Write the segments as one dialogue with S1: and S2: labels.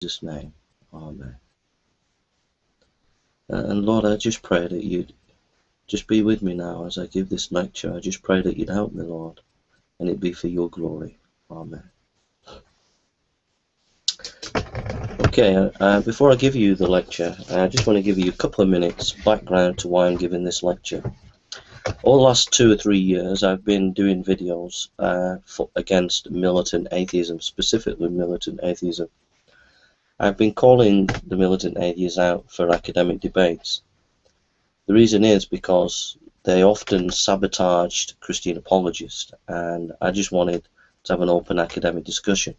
S1: Jesus' name, Amen. And Lord, I just pray that you'd just be with me now as I give this lecture. I just pray that you'd help me, Lord, and it be for your glory. Amen. Okay, before I give you the lecture, I just want to give you a couple of minutes background to why I'm giving this lecture. Over the last 2 or 3 years, I've been doing videos against militant atheism, specifically militant atheism. I've been calling the militant atheists out for academic debates. The reason is because they often sabotaged Christian apologists, and I just wanted to have an open academic discussion.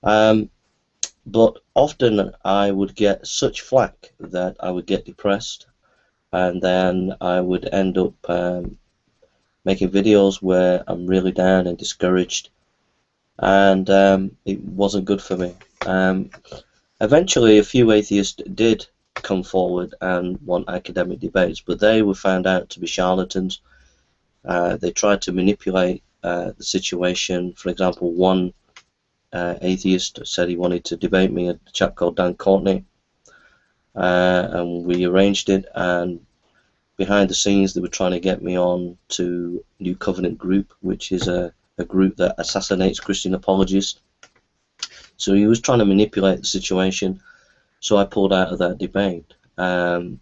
S1: But often I would get such flack that I would get depressed, and then I would end up making videos where I'm really down and discouraged, and it wasn't good for me. Eventually, a few atheists did come forward and want academic debates, but they were found out to be charlatans. They tried to manipulate the situation. For example, one atheist said he wanted to debate me, a chap called Dan Courtney, and we arranged it, and behind the scenes they were trying to get me on to New Covenant Group, which is a group that assassinates Christian apologists. So he was trying to manipulate the situation, so I pulled out of that debate. And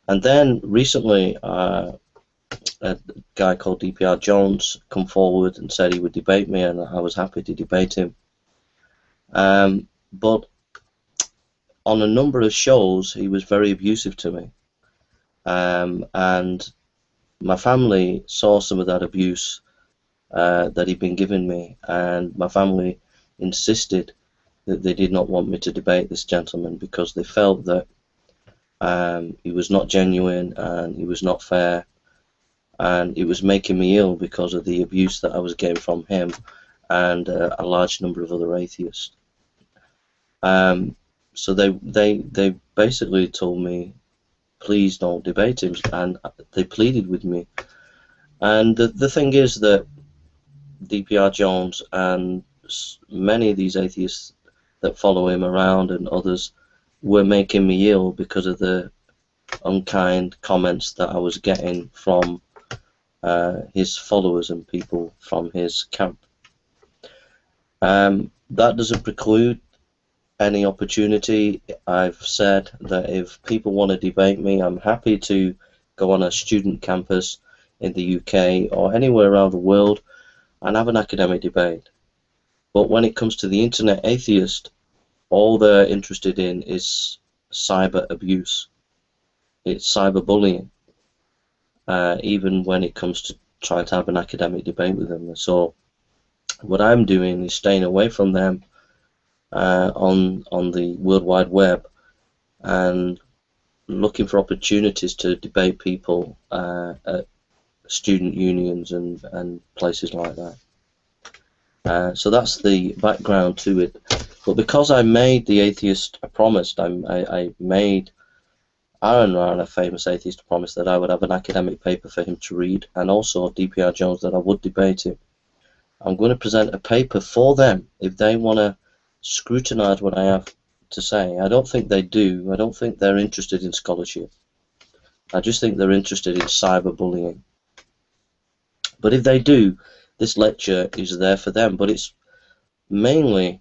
S1: then recently a guy called DPR Jones come forward and said he would debate me, and I was happy to debate him. But on a number of shows he was very abusive to me, and my family saw some of that abuse that he'd been giving me, and my family insisted that they did not want me to debate this gentleman because they felt that he was not genuine and he was not fair, and it was making me ill because of the abuse that I was getting from him and a large number of other atheists. So they basically told me, please don't debate him, and they pleaded with me. And the thing is that DPR Jones and many of these atheists that follow him around and others were making me ill because of the unkind comments that I was getting from his followers and people from his camp. That doesn't preclude any opportunity. I've said that if people want to debate me, I'm happy to go on a student campus in the UK or anywhere around the world and have an academic debate. But when it comes to the internet atheist, all they're interested in is cyber abuse. It's cyberbullying, even when it comes to trying to have an academic debate with them. So what I'm doing is staying away from them on the World Wide Web and looking for opportunities to debate people at student unions and places like that. So that's the background to it. But because I made the atheist a promise, I made Aaron Ryan, a famous atheist, a promise that I would have an academic paper for him to read, and also DPR Jones that I would debate him. I'm going to present a paper for them if they want to scrutinize what I have to say. I don't think they do. I don't think they're interested in scholarship. I just think they're interested in cyberbullying. But if they do, this lecture is there for them. But it's mainly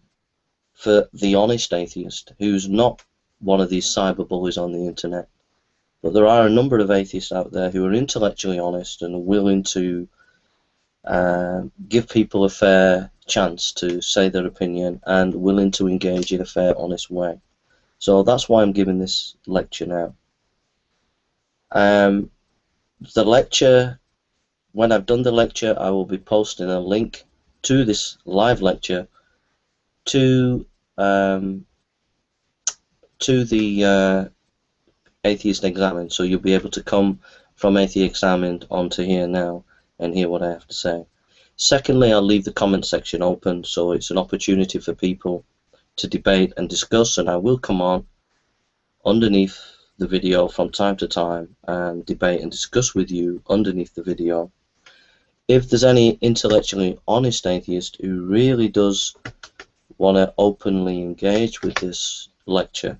S1: for the honest atheist who's not one of these cyberbullies on the internet. But there are a number of atheists out there who are intellectually honest and are willing to give people a fair chance to say their opinion and willing to engage in a fair, honest way. So that's why I'm giving this lecture now. The lecture, when I've done the lecture, I will be posting a link to this live lecture to the Atheist Examined, so you'll be able to come from Atheist Examined onto here now and hear what I have to say. Secondly, I'll leave the comment section open, so it's an opportunity for people to debate and discuss, and I will come on underneath the video from time to time and debate and discuss with you underneath the video. If there's any intellectually honest atheist who really does want to openly engage with this lecture,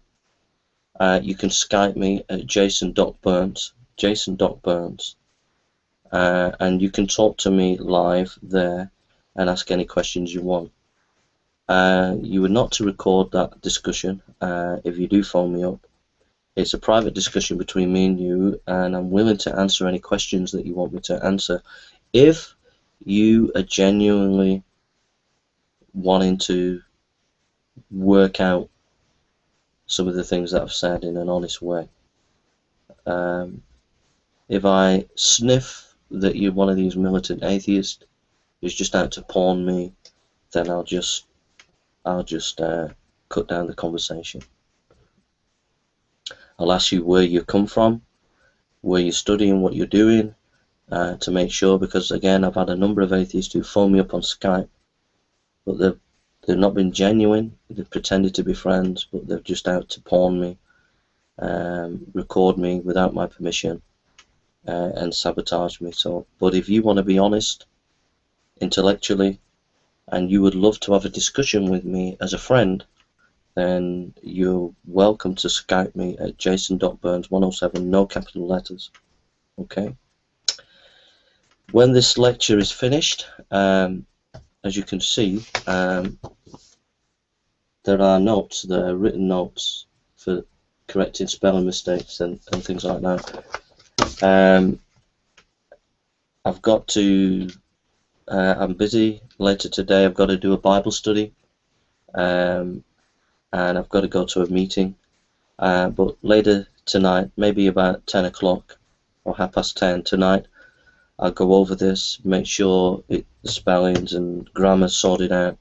S1: you can Skype me at jason.burns, and you can talk to me live there and ask any questions you want. You are not to record that discussion if you do phone me up. It's a private discussion between me and you, and I'm willing to answer any questions that you want me to answer. If you are genuinely wanting to work out some of the things that I've said in an honest way. If I sniff that you're one of these militant atheists who's just out to pawn me, then I'll just cut down the conversation. I'll ask you where you come from, where you're studying, what you're doing, to make sure, because again, I've had a number of atheists who phone me up on Skype, but they've not been genuine. They've pretended to be friends, but they're just out to pawn me, record me without my permission, and sabotage me. So, but if you want to be honest, intellectually, and you would love to have a discussion with me as a friend, then you're welcome to Skype me at jason.burns107, no capital letters. Okay. When this lecture is finished, as you can see, there are notes, there are written notes for correcting spelling mistakes and things like that. I've got to, I'm busy later today. I've got to do a Bible study, and I've got to go to a meeting. But later tonight, maybe about 10 o'clock or 10:30 tonight, I'll go over this, make sure the spellings and grammar sorted out,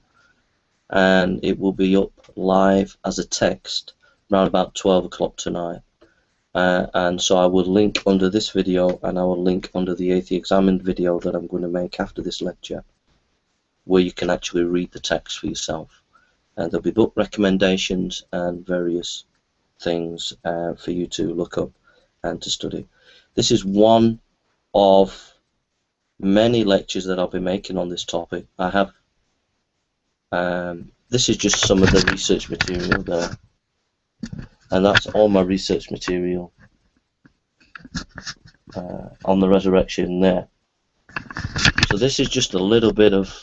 S1: and it will be up live as a text around about 12 o'clock tonight. And so I will link under this video, and I will link under the Atheist Examined video that I'm going to make after this lecture, where you can actually read the text for yourself. And there'll be book recommendations and various things for you to look up and to study. This is one of many lectures that I'll be making on this topic. I have this is just some of the research material there, and that's all my research material on the resurrection there. So this is just a little bit of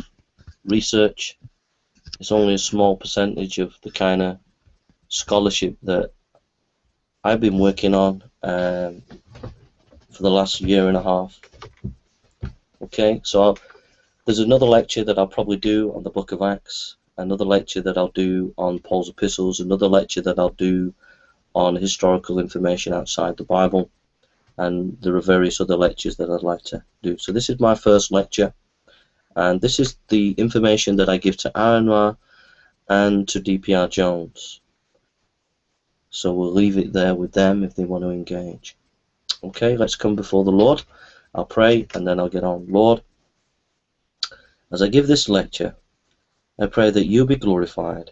S1: research. It's only a small percentage of the kind of scholarship that I've been working on for the last year and a half. Okay, so there's another lecture that I'll probably do on the Book of Acts, another lecture that I'll do on Paul's epistles, another lecture that I'll do on historical information outside the Bible, and there are various other lectures that I'd like to do. So this is my first lecture, and this is the information that I give to Aranwa and to DPR Jones. So we'll leave it there with them if they want to engage. Okay, let's come before the Lord. I'll pray and then I'll get on. Lord, as I give this lecture, I pray that you be glorified,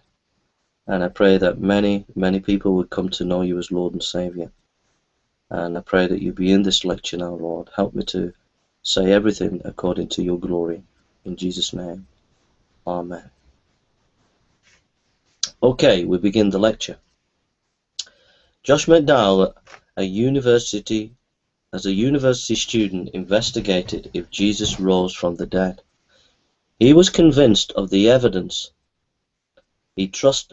S1: and I pray that many, many people would come to know you as Lord and Saviour. And I pray that you be in this lecture now, Lord. Help me to say everything according to your glory. In Jesus' name, Amen. Okay, we begin the lecture. Josh McDowell, as a university student, investigated if Jesus rose from the dead. He was convinced of the evidence.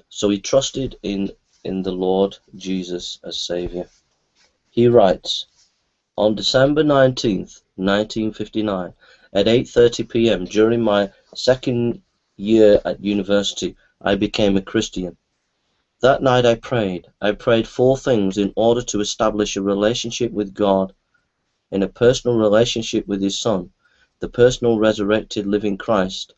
S1: So he trusted in the Lord Jesus as Saviour. He writes, on December 19th, 1959, at 8:30 p.m. during my second year at university, I became a Christian. That night I prayed. I prayed 4 things in order to establish a relationship with God, in a personal relationship with His Son, the personal resurrected living Christ.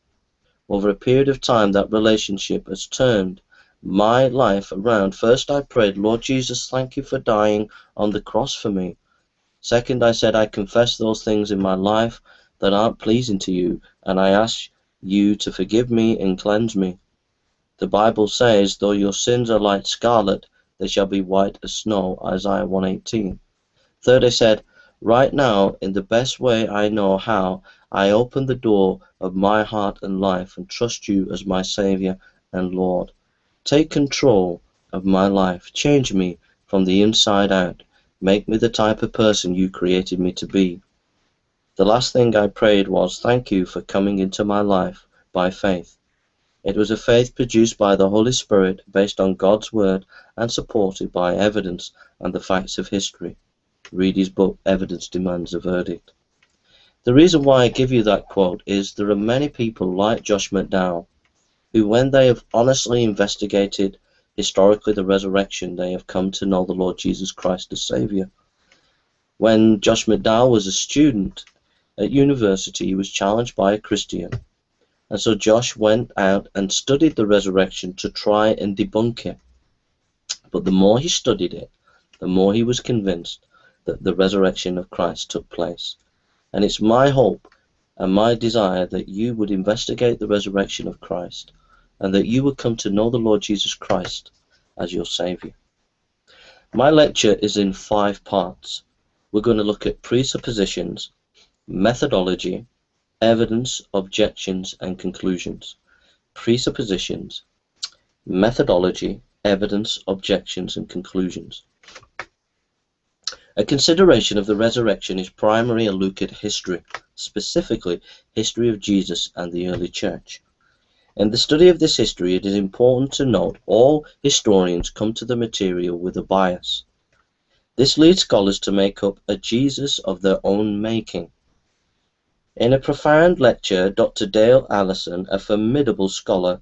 S1: Over a period of time, that relationship has turned my life around. First I prayed, Lord Jesus, thank you for dying on the cross for me. Second, I said, I confess those things in my life that aren't pleasing to you, and I ask you to forgive me and cleanse me. The Bible says, though your sins are like scarlet, they shall be white as snow, Isaiah 1:18. Third, I said, right now, in the best way I know how, I open the door of my heart and life and trust you as my Saviour and Lord. Take control of my life. Change me from the inside out. Make me the type of person you created me to be. The last thing I prayed was, thank you for coming into my life by faith. It was a faith produced by the Holy Spirit, based on God's Word and supported by evidence and the facts of history. Read his book, Evidence Demands a Verdict. The reason why I give you that quote is there are many people like Josh McDowell who, when they have honestly investigated historically the resurrection, they have come to know the Lord Jesus Christ as Saviour. When Josh McDowell was a student at university, he was challenged by a Christian. And so Josh went out and studied the resurrection to try and debunk it. But the more he studied it, the more he was convinced that the resurrection of Christ took place. And it's my hope and my desire that you would investigate the resurrection of Christ and that you would come to know the Lord Jesus Christ as your Saviour. My lecture is in 5 parts. We're going to look at presuppositions, methodology, evidence, objections, and conclusions. Presuppositions, methodology, evidence, objections, and conclusions. A consideration of the resurrection is primarily a look at history, specifically history of Jesus and the early church. In the study of this history, it is important to note all historians come to the material with a bias. This leads scholars to make up a Jesus of their own making. In a profound lecture, Dr. Dale Allison, a formidable scholar,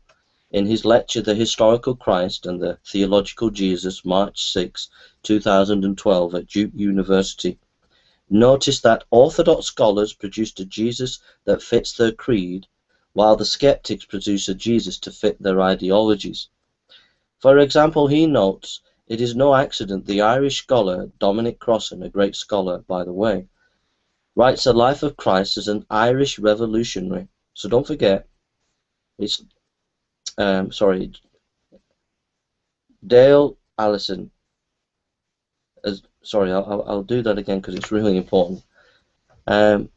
S1: in his lecture The Historical Christ and the Theological Jesus, March 6, 2012 at Duke University, noticed that Orthodox scholars produced a Jesus that fits their creed, while the skeptics produce a Jesus to fit their ideologies. For example, he notes, it is no accident the Irish scholar Dominic Crossan, a great scholar by the way, writes a life of Christ as an Irish revolutionary. So don't forget, it's Dale Allison. I'll do that again because it's really important. Dale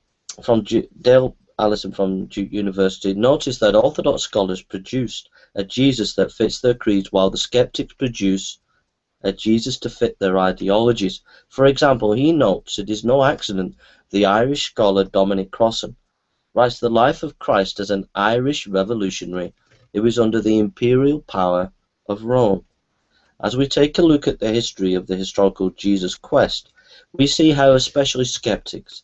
S1: Allison from Duke University noticed that Orthodox scholars produced a Jesus that fits their creeds, while the skeptics produce a Jesus to fit their ideologies. For example, he notes it is no accident the Irish scholar Dominic Crossan writes the life of Christ as an Irish revolutionary who was under the imperial power of Rome. As we take a look at the history of the historical Jesus quest, we see how especially skeptics,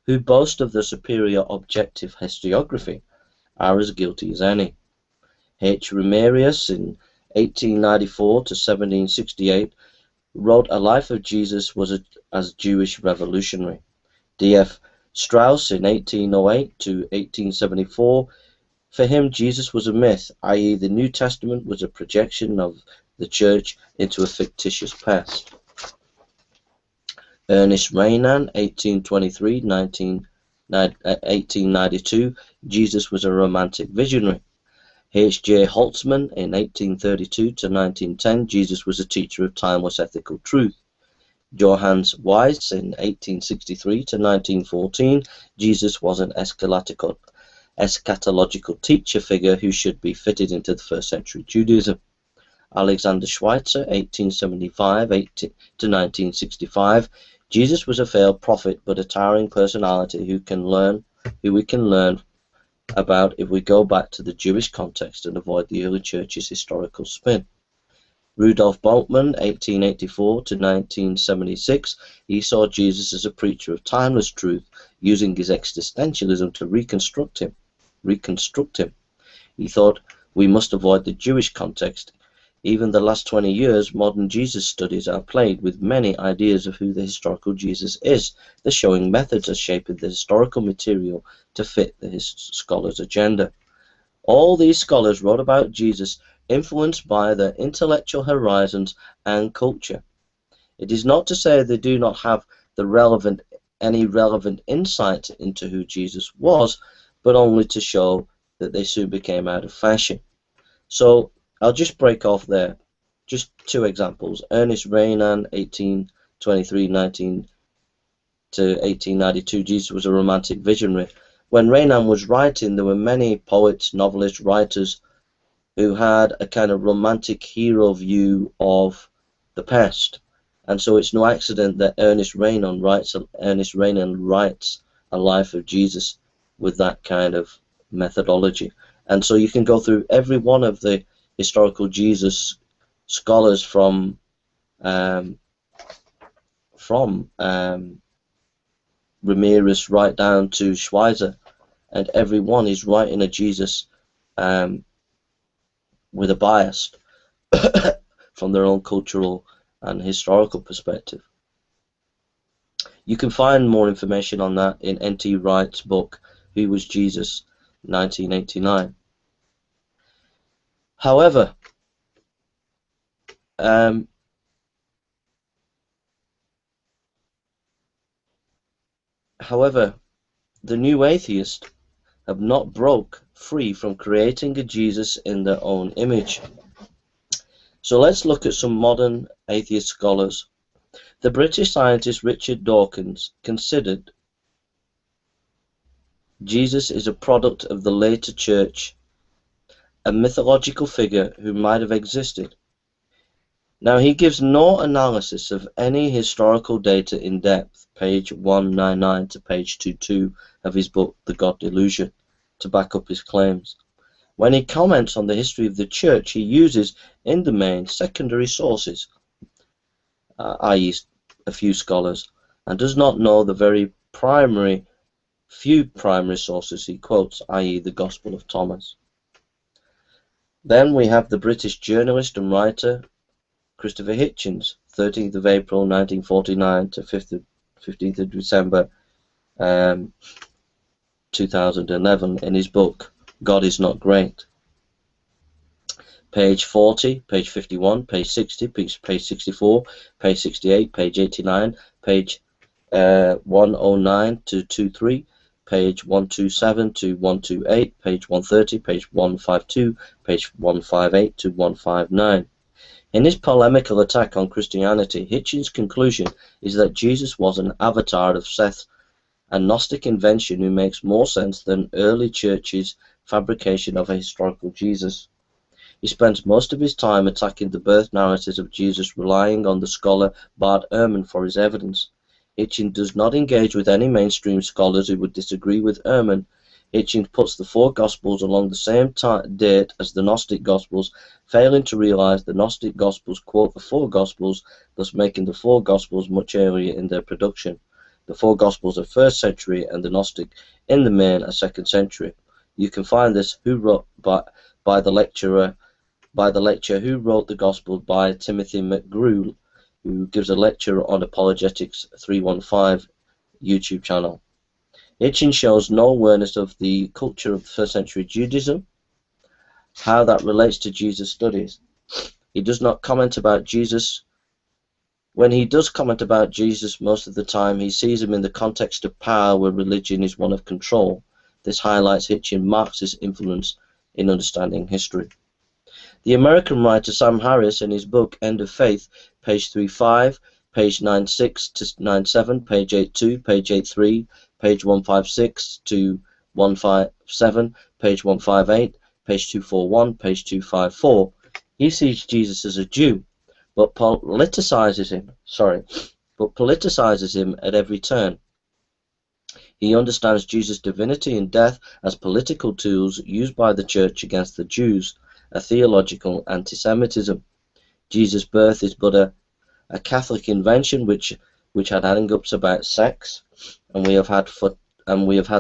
S1: who boast of their superior objective historiography, are as guilty as any. H. Remarius, in 1894 to 1768, wrote a life of Jesus as Jewish revolutionary. D.F. Strauss, in 1808 to 1874, for him Jesus was a myth, i.e. the New Testament was a projection of the church into a fictitious past. Ernest Renan, 1823-1892, Jesus was a romantic visionary. H.J. Holtzman, in 1832 to 1910, Jesus was a teacher of timeless ethical truth. Johannes Weiss, in 1863 to 1914, Jesus was an eschatological teacher figure who should be fitted into the first century Judaism. Alexander Schweitzer, 1875 to 1965, Jesus was a failed prophet but a towering personality who we can learn about if we go back to the Jewish context and avoid the early church's historical spin. Rudolf Bultmann, 1884 to 1976, he saw Jesus as a preacher of timeless truth, using his existentialism to reconstruct him. He thought we must avoid the Jewish context. Even the last 20 years, modern Jesus studies are plagued with many ideas of who the historical Jesus is. The showing methods are shaping the historical material to fit the scholars' agenda. All these scholars wrote about Jesus influenced by their intellectual horizons and culture. It is not to say they do not have any relevant insight into who Jesus was, but only to show that they soon became out of fashion. So I'll just break off there. Just 2 examples. Ernest Renan, 1823-19 to 1892, Jesus was a romantic visionary. When Renan was writing, there were many poets, novelists, writers who had a kind of romantic hero view of the past. And so it's no accident that Ernest Renan writes a life of Jesus with that kind of methodology. And so you can go through every one of the historical Jesus scholars from Ramirez right down to Schweizer, and every one is writing a Jesus with a bias from their own cultural and historical perspective. You can find more information on that in N.T. Wright's book, Who Was Jesus, 1989. However, the new atheists have not broke free from creating a Jesus in their own image. So let's look at some modern atheist scholars. The British scientist Richard Dawkins considered Jesus is a product of the later church, a mythological figure who might have existed. Now, he gives no analysis of any historical data in depth, page 199 to page 22 of his book, The God Delusion, to back up his claims. When he comments on the history of the church, he uses, in the main, secondary sources, i.e. a few scholars, and does not know the few primary sources he quotes, i.e. the Gospel of Thomas. Then we have the British journalist and writer Christopher Hitchens, 13th of April 1949 to 15th of December 2011, in his book God Is Not Great. Page 40, page 51, page 60, page 64, page 68, page 89, page 109 to 23, page 127 to 128, page 130, page 152, page 158 to 159. In his polemical attack on Christianity, Hitchens' conclusion is that Jesus was an avatar of Seth, a Gnostic invention who makes more sense than early churches' fabrication of a historical Jesus. He spends most of his time attacking the birth narratives of Jesus, relying on the scholar Bart Ehrman for his evidence. Hitchens does not engage with any mainstream scholars who would disagree with Ehrman. Hitchens puts the four Gospels along the same date as the Gnostic Gospels, failing to realize the Gnostic Gospels quote the four Gospels, thus making the four Gospels much earlier in their production. The four Gospels are 1st century and the Gnostic, in the main, are 2nd century. You can find this by the lecture Who Wrote the Gospel by Timothy McGrew, who gives a lecture on Apologetics 315 YouTube channel. Hitchens shows no awareness of the culture of 1st century Judaism, how that relates to Jesus' studies. He does not comment about Jesus. When he does comment about Jesus, most of the time he sees him in the context of power, where religion is one of control. This highlights Hitchens' Marxist influence in understanding history. The American writer Sam Harris, in his book End of Faith, page 35, page 96 to 97, page 82, page 83, page 156 to 157, page 158, page 241, page 254, he sees Jesus as a Jew, but politicizes him at every turn. He understands Jesus' divinity and death as political tools used by the church against the Jews, a theological anti-Semitism. Jesus' birth is but a Catholic invention which had hang-ups about sex, and we have had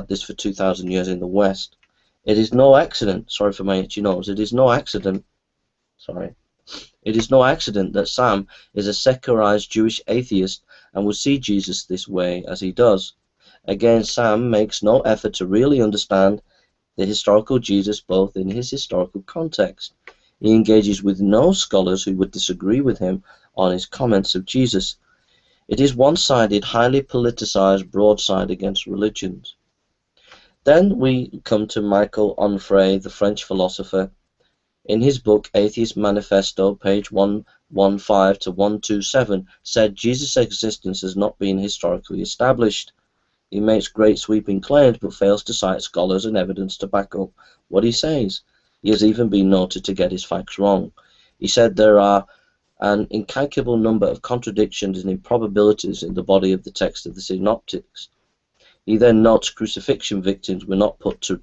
S1: this for 2,000 years in the West. It is no accident. Sorry for my itchy nose. It is no accident. It is no accident that Sam is a secularized Jewish atheist and will see Jesus this way as he does. Again, Sam makes no effort to really understand the historical Jesus, both in his historical context. He engages with no scholars who would disagree with him on his comments of Jesus. It is one-sided, highly politicized broadside against religions. Then we come to Michel Onfray, the French philosopher. In his book Atheist Manifesto, page 115 to 127, said Jesus' existence has not been historically established. He makes great sweeping claims but fails to cite scholars and evidence to back up what he says. He has even been noted to get his facts wrong. He said there are an incalculable number of contradictions and improbabilities in the body of the text of the Synoptics. He then notes crucifixion victims were not put to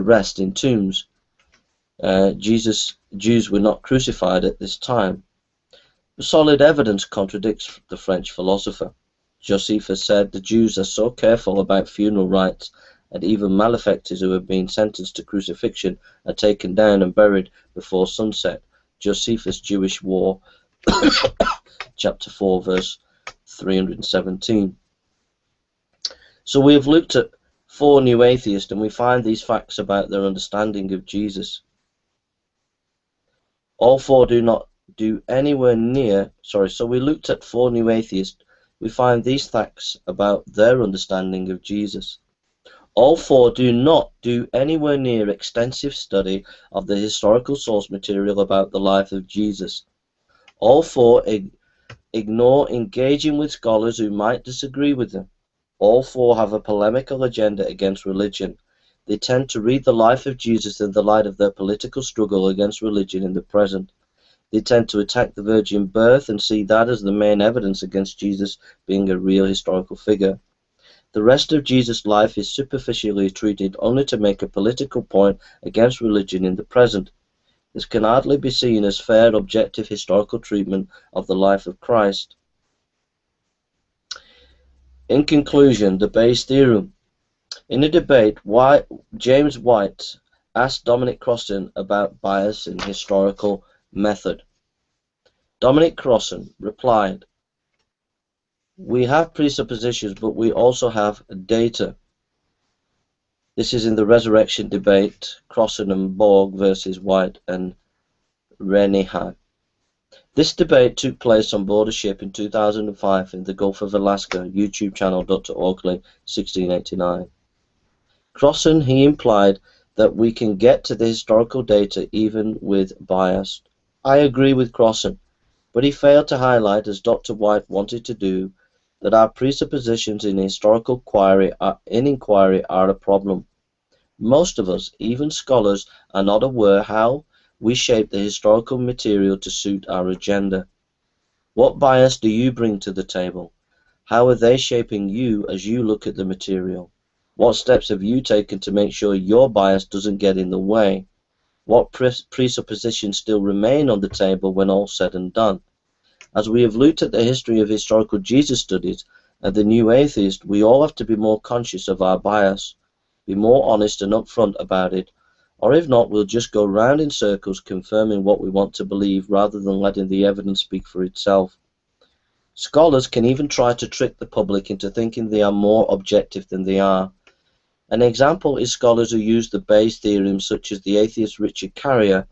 S1: rest in tombs. Jews were not crucified at this time. The solid evidence contradicts the French philosopher. Josephus said the Jews are so careful about funeral rites that even malefactors who have been sentenced to crucifixion are taken down and buried before sunset. Josephus' Jewish War, chapter 4, verse 317. So we have looked at 4 new atheists, and we find these facts about their understanding of Jesus. All 4 do not do anywhere near, so we looked at 4 new atheists. We find these facts about their understanding of Jesus. All 4 do not do anywhere near extensive study of the historical source material about the life of Jesus. All 4 ignore engaging with scholars who might disagree with them. All 4 have a polemical agenda against religion. They tend to read the life of Jesus in the light of their political struggle against religion in the present. They tend to attack the virgin birth and see that as the main evidence against Jesus being a real historical figure. The rest of Jesus' life is superficially treated only to make a political point against religion in the present. This can hardly be seen as fair, objective historical treatment of the life of Christ. In conclusion, the Bayes theorem. In a debate, James White asked Dominic Crossan about bias in historical method. Dominic Crossan replied, "We have presuppositions, but we also have data." This is in the resurrection debate, Crossan and Borg versus White and Renihan. This debate took place on board a ship in 2005 in the Gulf of Alaska, YouTube channel Dr. Oakley, 1689. Crossan, he implied that we can get to the historical data even with bias. I agree with Crossan, but he failed to highlight, as Dr. White wanted to do, that our presuppositions in historical inquiry are a problem. Most of us, even scholars, are not aware how we shape the historical material to suit our agenda. What bias do you bring to the table? How are they shaping you as you look at the material? What steps have you taken to make sure your bias doesn't get in the way? What presuppositions still remain on the table when all's said and done? As we have looked at the history of historical Jesus studies and the new atheist, we all have to be more conscious of our bias, be more honest and upfront about it, or if not, we'll just go round in circles confirming what we want to believe rather than letting the evidence speak for itself. Scholars can even try to trick the public into thinking they are more objective than they are. An example is scholars who use the Bayes theorem, such as the atheist Richard Carrier,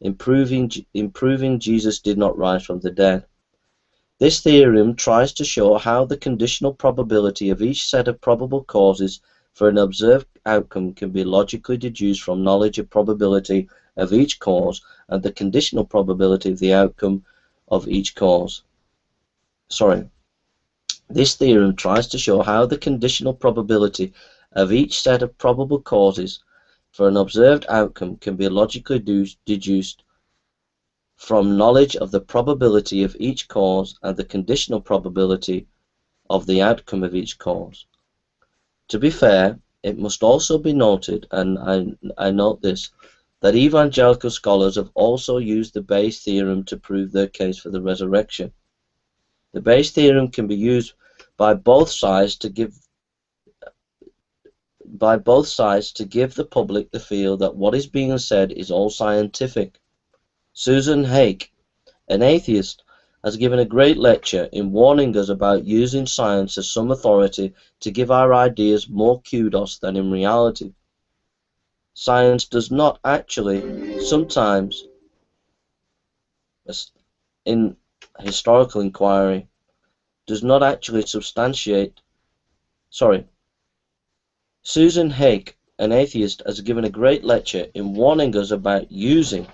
S1: improving Jesus did not rise from the dead. This theorem tries to show how the conditional probability of each set of probable causes for an observed outcome can be logically deduced from knowledge of probability of each cause and the conditional probability of the outcome of each cause. This theorem tries to show how the conditional probability of each set of probable causes for an observed outcome can be logically deduced from knowledge of the probability of each cause and the conditional probability of the outcome of each cause. To be fair, it must also be noted, and I note this, that evangelical scholars have also used the Bayes theorem to prove their case for the resurrection. The Bayes theorem can be used by both sides to give the public the feel that what is being said is all scientific. Susan Hake, an atheist, has given a great lecture in warning us about using science as some authority to give our ideas more kudos than in reality. Science does not actually, sometimes, in historical inquiry, does not actually substantiate. Susan Hake, an atheist, has given a great lecture in warning us about using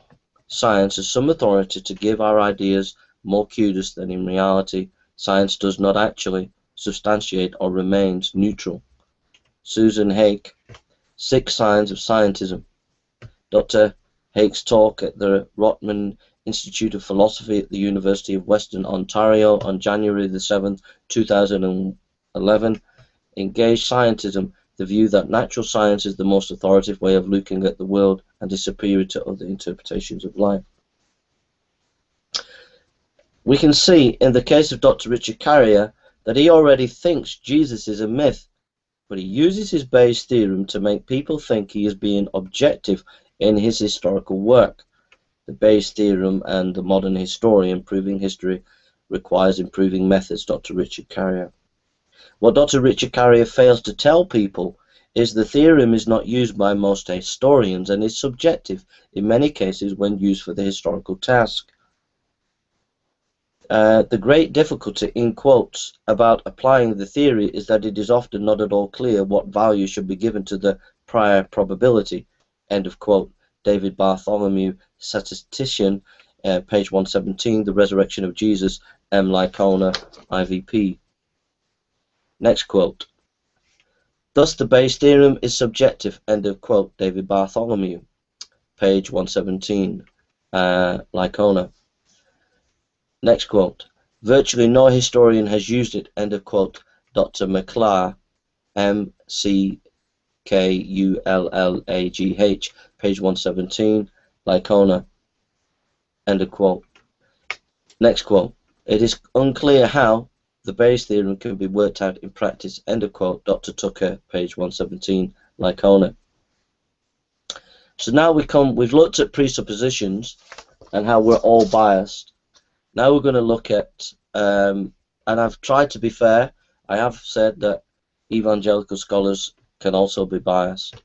S1: science as some authority to give our ideas more kudos than in reality. Science does not actually substantiate or remains neutral. Susan Hake, 6 Signs of Scientism. Dr. Haig's talk at the Rotman Institute of Philosophy at the University of Western Ontario on January the 7th, 2011, engaged scientism, the view that natural science is the most authoritative way of looking at the world and is superior to other interpretations of life. We can see in the case of Dr. Richard Carrier that he already thinks Jesus is a myth, but he uses his Bayes theorem to make people think he is being objective in his historical work. The Bayes theorem and the modern historian proving history requires improving methods, Dr. Richard Carrier. What Dr. Richard Carrier fails to tell people is the theorem is not used by most historians and is subjective in many cases when used for the historical task. The great difficulty, in quotes, about applying the theory is that it is often not at all clear what value should be given to the prior probability. End of quote. David Bartholomew, statistician, page 117, The Resurrection of Jesus, M. Licona, IVP. Next quote. Thus the Bayes theorem is subjective. End of quote. David Bartholomew, page 117, Licona. Next quote. Virtually no historian has used it. End of quote. Dr. McClurgh, M-C-K-U-L-L-A-G-H, page 117, Licona. End of quote. Next quote. It is unclear how the Bayes theorem can be worked out in practice. End of quote. Dr. Tucker, page 117, Licona. So now we've looked at presuppositions and how we're all biased. Now we're going to look at, and I've tried to be fair, I have said that evangelical scholars can also be biased,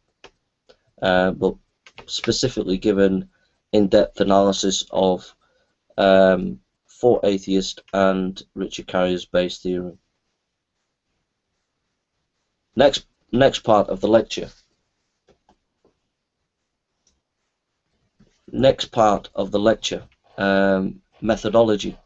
S1: but specifically given in-depth analysis of Fort Atheist and Richard Carrier's Bayes theorem. Next part of the lecture. Next part of the lecture. Methodology.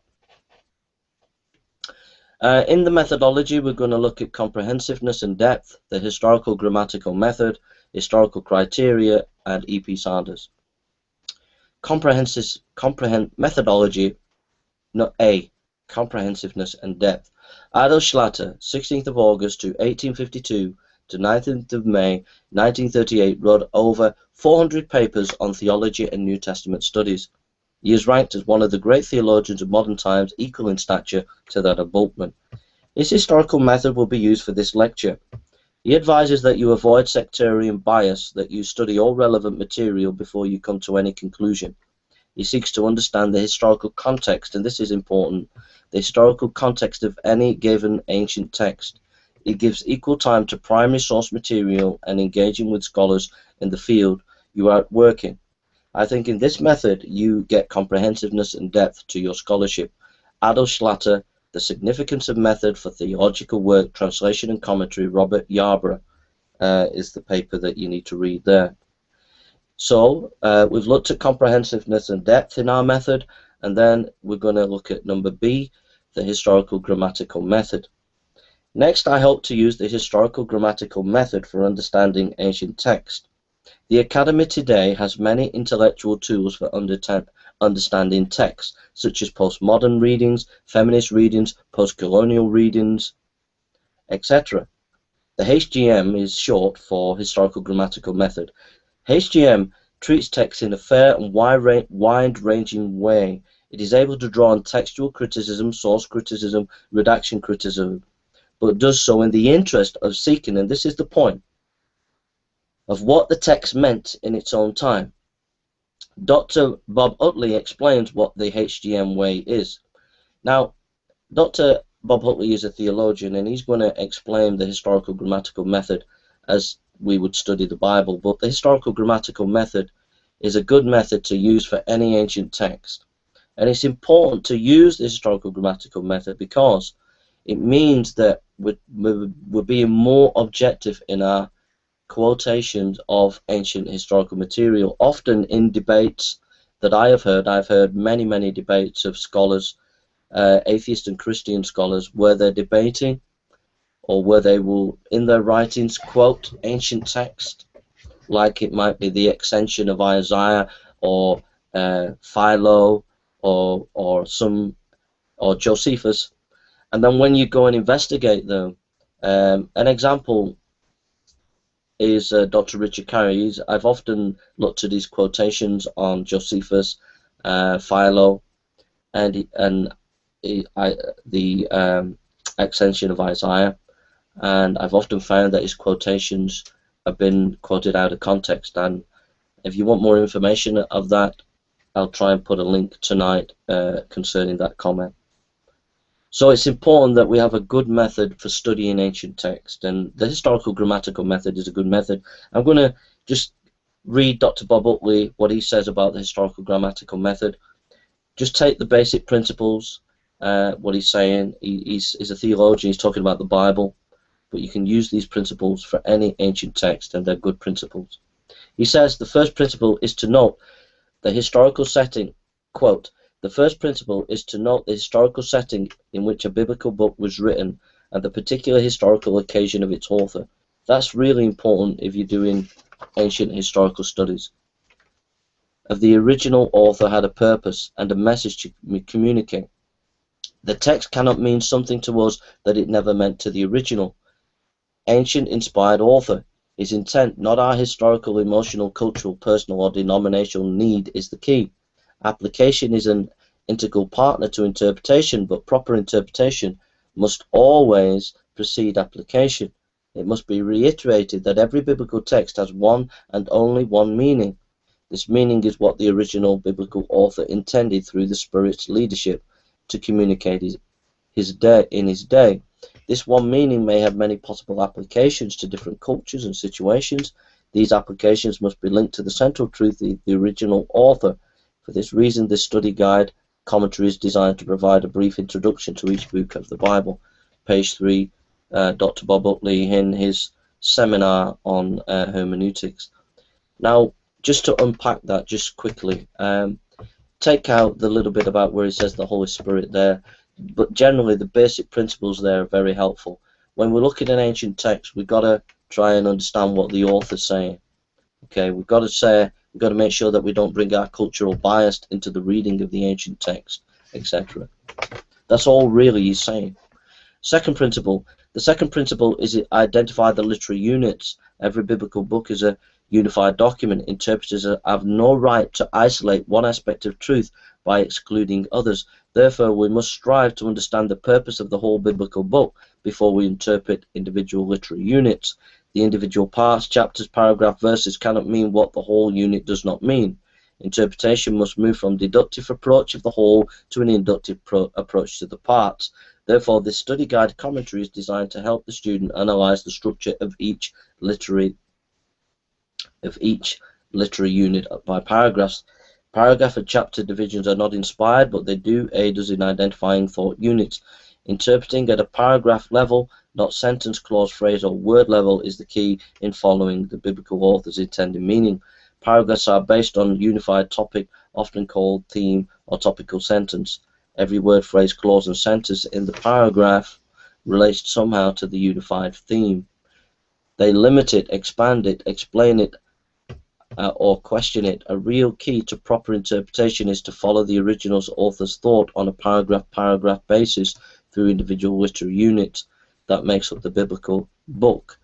S1: In the methodology, we're going to look at comprehensiveness and depth, the historical grammatical method, historical criteria, and E.P. Sanders. Methodology, not A, comprehensiveness and depth. Adolf Schlatter, 16th of August to 1852 to 19th of May 1938, wrote over 400 papers on theology and New Testament studies. He is ranked as one of the great theologians of modern times, equal in stature to that of Bultmann. His historical method will be used for this lecture. He advises that you avoid sectarian bias, that you study all relevant material before you come to any conclusion. He seeks to understand the historical context, and this is important, the historical context of any given ancient text. It gives equal time to primary source material and engaging with scholars in the field you are working. I think in this method you get comprehensiveness and depth to your scholarship. Adolf Schlatter, The Significance of Method for Theological Work, Translation and Commentary, Robert Yarbrough, is the paper that you need to read there. So we've looked at comprehensiveness and depth in our method, and then we're going to look at number B, the historical grammatical method. Next, I hope to use the historical grammatical method for understanding ancient text. The Academy today has many intellectual tools for understanding text, such as postmodern readings, feminist readings, postcolonial readings, etc. The HGM is short for Historical Grammatical Method. HGM treats text in a fair and wide-ranging way. It is able to draw on textual criticism, source criticism, redaction criticism, but does so in the interest of seeking, and this is the point, of what the text meant in its own time. Dr. Bob Utley explains what the HGM way is. Now, Dr. Bob Utley is a theologian, and he's going to explain the historical grammatical method as we would study the Bible, but the historical grammatical method is a good method to use for any ancient text. And it's important to use the historical grammatical method because it means that we're being more objective in our quotations of ancient historical material. Often in debates that I have heard, I've heard many debates of scholars, atheist and Christian scholars, where they're debating or where they will in their writings quote ancient text. like it might be the extension of Isaiah, or Philo, or Josephus. And then when you go and investigate them, an example is Dr. Richard Carey. I've often looked at his quotations on Josephus, Philo, and the extension of Isaiah, and I've often found that his quotations have been quoted out of context. And if you want more information of that, I'll try and put a link tonight concerning that comment. So it's important that we have a good method for studying ancient text, and the historical grammatical method is a good method. I'm going to just read Dr. Bob Utley, what he says about the historical grammatical method. Just take the basic principles, what he's saying. He's a theologian, he's talking about the Bible, but you can use these principles for any ancient text, and they're good principles. He says the first principle is to note the historical setting, quote, the first principle is to note the historical setting in which a biblical book was written and the particular historical occasion of its author. That's really important if you're doing ancient historical studies. Of the original author had a purpose and a message to communicate. The text cannot mean something to us that it never meant to the original. Ancient inspired author. His intent, not our historical, emotional, cultural, personal, or denominational need, is the key. Application is an integral partner to interpretation, but proper interpretation must always precede application. It must be reiterated that every biblical text has one and only one meaning. This meaning is what the original biblical author intended through the Spirit's leadership to communicate in his day. This one meaning may have many possible applications to different cultures and situations. These applications must be linked to the central truth of the original author. For this reason, this study guide commentary is designed to provide a brief introduction to each book of the Bible. Page 3, Dr. Bob Utley in his seminar on hermeneutics. Now, just to unpack that just quickly, take out the little bit about where it says the Holy Spirit there, but generally the basic principles there are very helpful. When we're looking at ancient texts, we've got to try and understand what the author's saying. Okay, we've got to make sure that we don't bring our cultural bias into the reading of the ancient text, etc. That's all really he's saying. Second principle. The second principle is to identify the literary units. Every biblical book is a unified document. Interpreters have no right to isolate one aspect of truth by excluding others. Therefore, we must strive to understand the purpose of the whole biblical book before we interpret individual literary units. The individual parts, chapters, paragraph, verses cannot mean what the whole unit does not mean. Interpretation must move from deductive approach of the whole to an inductive approach to the parts. Therefore, this study guide commentary is designed to help the student analyze the structure of each literary unit by paragraphs. Paragraph and chapter divisions are not inspired, but they do aid us in identifying thought units. Interpreting at a paragraph level, not sentence, clause, phrase, or word level, is the key in following the biblical author's intended meaning. Paragraphs are based on a unified topic, often called theme or topical sentence. Every word, phrase, clause, and sentence in the paragraph relates somehow to the unified theme. They limit it, expand it, explain it, or question it. A real key to proper interpretation is to follow the original author's thought on a paragraph basis through individual literary units that makes up the biblical book.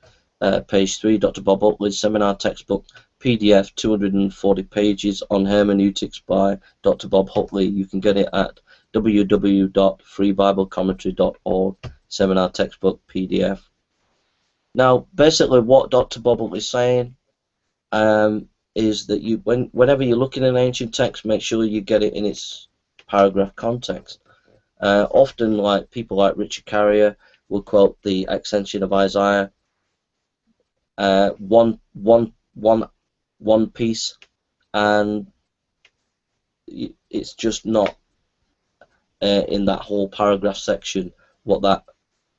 S1: Page 3, Dr. Bob Utley's seminar textbook, PDF, 240 pages on hermeneutics by Dr. Bob Utley. You can get it at www.freebiblecommentary.org, seminar textbook PDF. Now, basically what Dr. Bob Utley is saying is that whenever you're looking at an ancient text, make sure you get it in its paragraph context. Often, like people like Richard Carrier will quote the extension of Isaiah, one piece, and it's just not in that whole paragraph section what that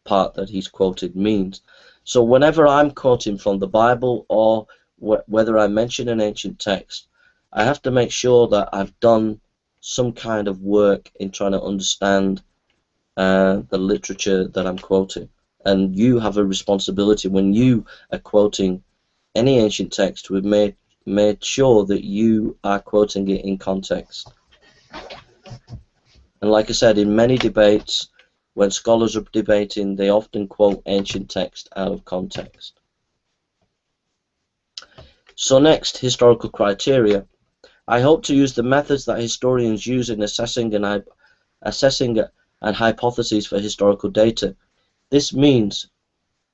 S1: part that he's quoted means. So whenever I'm quoting from the Bible, or whether I mention an ancient text, I have to make sure that I've done some kind of work in trying to understand the literature that I'm quoting. And you have a responsibility when you are quoting any ancient text, we've made sure that you are quoting it in context. And like I said, in many debates, when scholars are debating, they often quote ancient text out of context. So next, historical criteria. I hope to use the methods that historians use in assessing and hypotheses for historical data. This means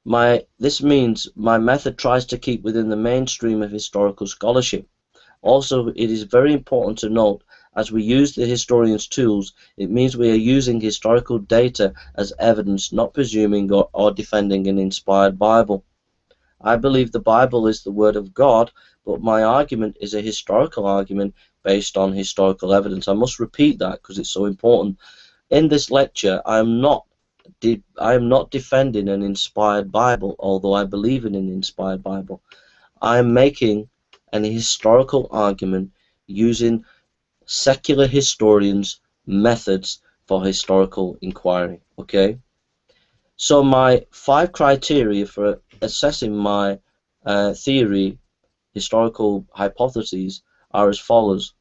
S1: my method tries to keep within the mainstream of historical scholarship. Also, it is very important to note, as we use the historian's tools, it means we are using historical data as evidence, not presuming or defending an inspired Bible. I believe the Bible is the Word of God, but my argument is a historical argument based on historical evidence. I must repeat that because it's so important. In this lecture, I am not defending an inspired Bible, although I believe in an inspired Bible. I am making an historical argument using secular historians' methods for historical inquiry. Okay? So my 5 criteria for assessing my theory, historical hypotheses, are as follows.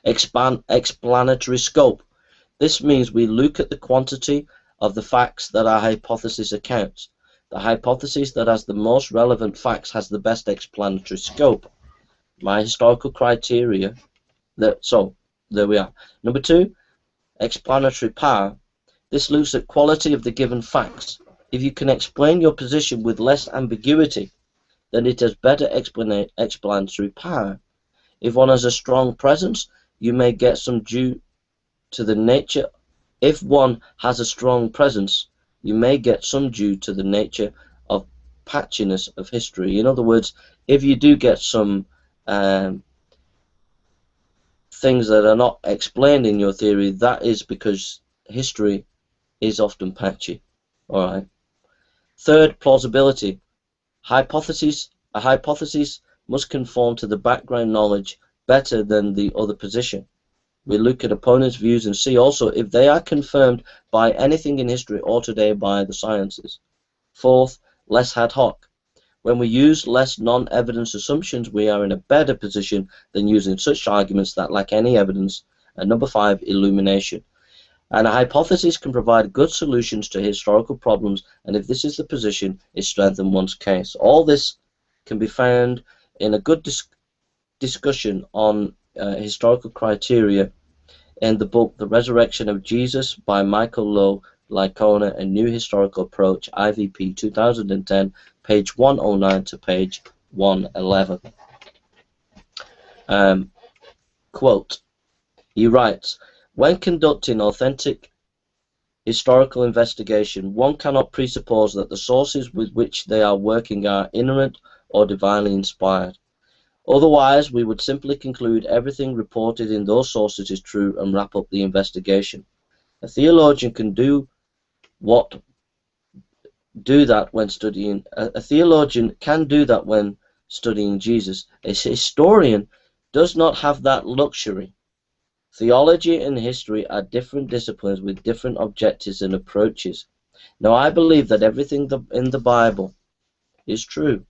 S1: Explanatory scope. This means we look at the quantity of the facts that our hypothesis accounts. The hypothesis that has the most relevant facts has the best explanatory scope. My historical criteria. So there we are. Number 2, explanatory power. This looks at quality of the given facts. If you can explain your position with less ambiguity, then it has better explanatory power. If one has a strong presence, you may get some due to the nature. If one has a strong presence, you may get some due to the nature of patchiness of history. In other words, if you do get some things that are not explained in your theory, that is because history is often patchy. All right. Third, plausibility. A hypothesis must conform to the background knowledge better than the other position. We look at opponents' views and see also if they are confirmed by anything in history or today by the sciences. Fourth, less ad hoc. When we use less non-evidence assumptions, we are in a better position than using such arguments that lack any evidence. And number 5, illumination. And a hypothesis can provide good solutions to historical problems, and if this is the position, it strengthens one's case. All this can be found in a good discussion on historical criteria in the book The Resurrection of Jesus by Michael Lowe, Licona, A New Historical Approach, IVP 2010, page 109 to page 111. Quote, he writes, when conducting authentic historical investigation, one cannot presuppose that the sources with which they are working are inerrant or divinely inspired. Otherwise, we would simply conclude everything reported in those sources is true and wrap up the investigation. A theologian can do that when studying. A theologian can do that when studying Jesus. A historian does not have that luxury. Theology and history are different disciplines with different objectives and approaches. Now, I believe that everything in the Bible is true.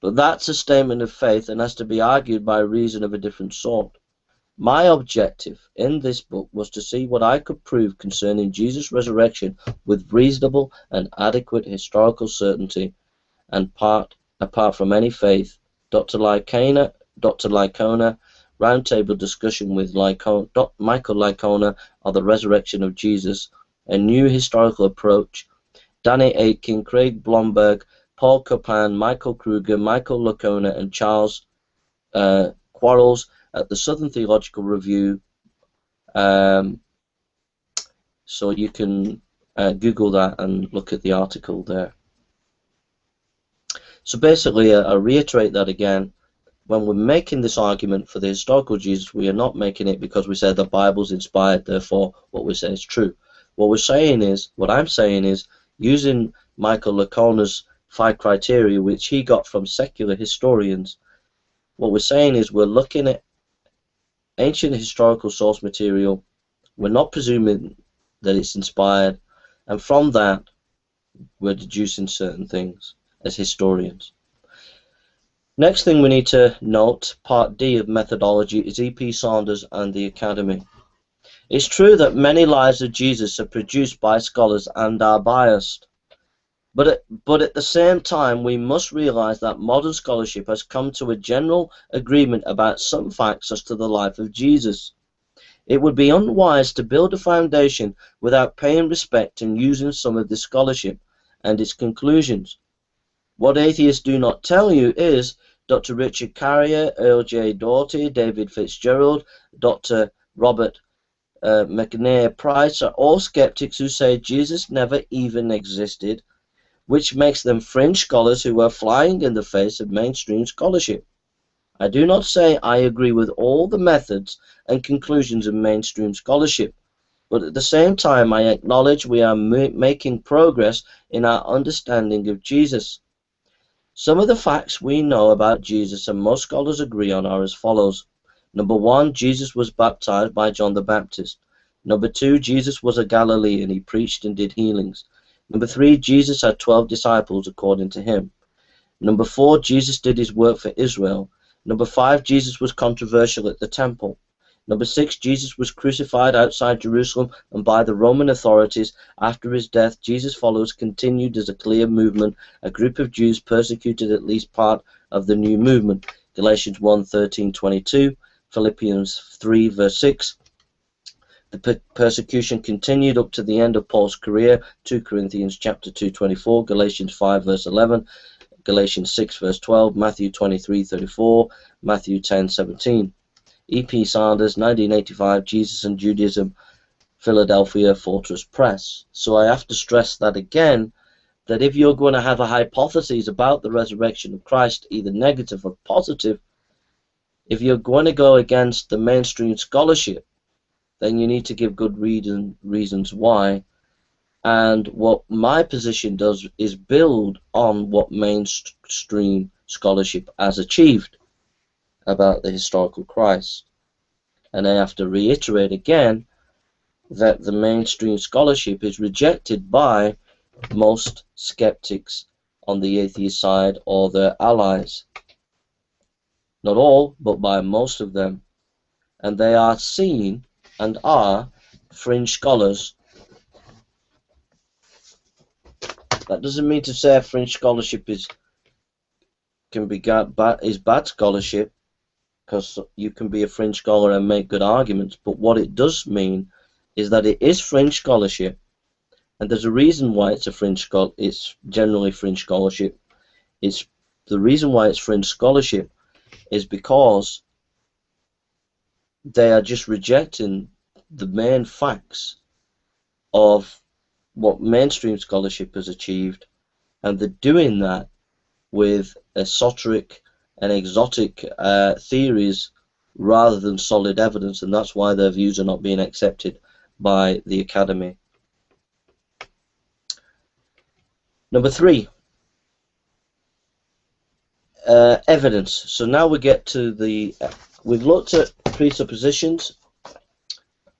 S1: But that's a statement of faith and has to be argued by reason of a different sort. My objective in this book was to see what I could prove concerning Jesus' resurrection with reasonable and adequate historical certainty, and apart from any faith. Dr. Licona, roundtable discussion with Michael Licona on the resurrection of Jesus, A New Historical Approach, Danny Aitken, Craig Blomberg, Paul Copan, Michael Kruger, Michael Licona, and Charles Quarles at the Southern Theological Review. So you can Google that and look at the article there. So basically, I reiterate that again. When we're making this argument for the historical Jesus, we are not making it because we said the Bible's inspired, therefore what we say is true. What I'm saying is, using Michael Licona's 5 criteria, which he got from secular historians, what we're saying is we're looking at ancient historical source material. We're not presuming that it's inspired, and from that we're deducing certain things. as historians. Next thing we need to note, part D of methodology, is E.P. Sanders and the Academy. It's true that many lives of Jesus are produced by scholars and are biased. But at the same time, we must realize that modern scholarship has come to a general agreement about some facts as to the life of Jesus. It would be unwise to build a foundation without paying respect and using some of this scholarship and its conclusions. What atheists do not tell you is Dr. Richard Carrier, Earl J. Doughty, David Fitzgerald, Dr. Robert McNair Price are all skeptics who say Jesus never even existed, which makes them fringe scholars who are flying in the face of mainstream scholarship. I do not say I agree with all the methods and conclusions of mainstream scholarship, but at the same time I acknowledge we are making progress in our understanding of Jesus. Some of the facts we know about Jesus and most scholars agree on are as follows. Number 1, Jesus was baptized by John the Baptist. Number 2, Jesus was a Galilean. He preached and did healings. Number 3, Jesus had 12 disciples according to him. Number 4, Jesus did his work for Israel. Number 5, Jesus was controversial at the temple. Number 6, Jesus was crucified outside Jerusalem and by the Roman authorities. After his death, Jesus' followers continued as a clear movement, a group of Jews persecuted at least part of the new movement. Galatians 1:13-22, Philippians 3 verse 6. The persecution continued up to the end of Paul's career, 2 Corinthians chapter 2:24, Galatians 5 verse 11, Galatians 6 verse 12, Matthew 23:34, Matthew 10:17. E.P. Sanders, 1985, Jesus and Judaism, Philadelphia, Fortress Press. So I have to stress that again, that if you're going to have a hypothesis about the resurrection of Christ, either negative or positive, if you're going to go against the mainstream scholarship, then you need to give good reasons why. And what my position does is build on what mainstream scholarship has achieved about the historical Christ. And I have to reiterate again that the mainstream scholarship is rejected by most skeptics on the atheist side or their allies. Not all, but by most of them. And they are seen and are fringe scholars. That doesn't mean to say fringe scholarship is bad scholarship, because you can be a fringe scholar and make good arguments, but what it does mean is that it is fringe scholarship, and there's a reason why it's a fringe it's generally fringe scholarship. It's the reason why it's fringe scholarship is because they are just rejecting the main facts of what mainstream scholarship has achieved, and they're doing that with esoteric and exotic theories rather than solid evidence, and that's why their views are not being accepted by the Academy. Number 3, evidence. So now we get to we've looked at presuppositions,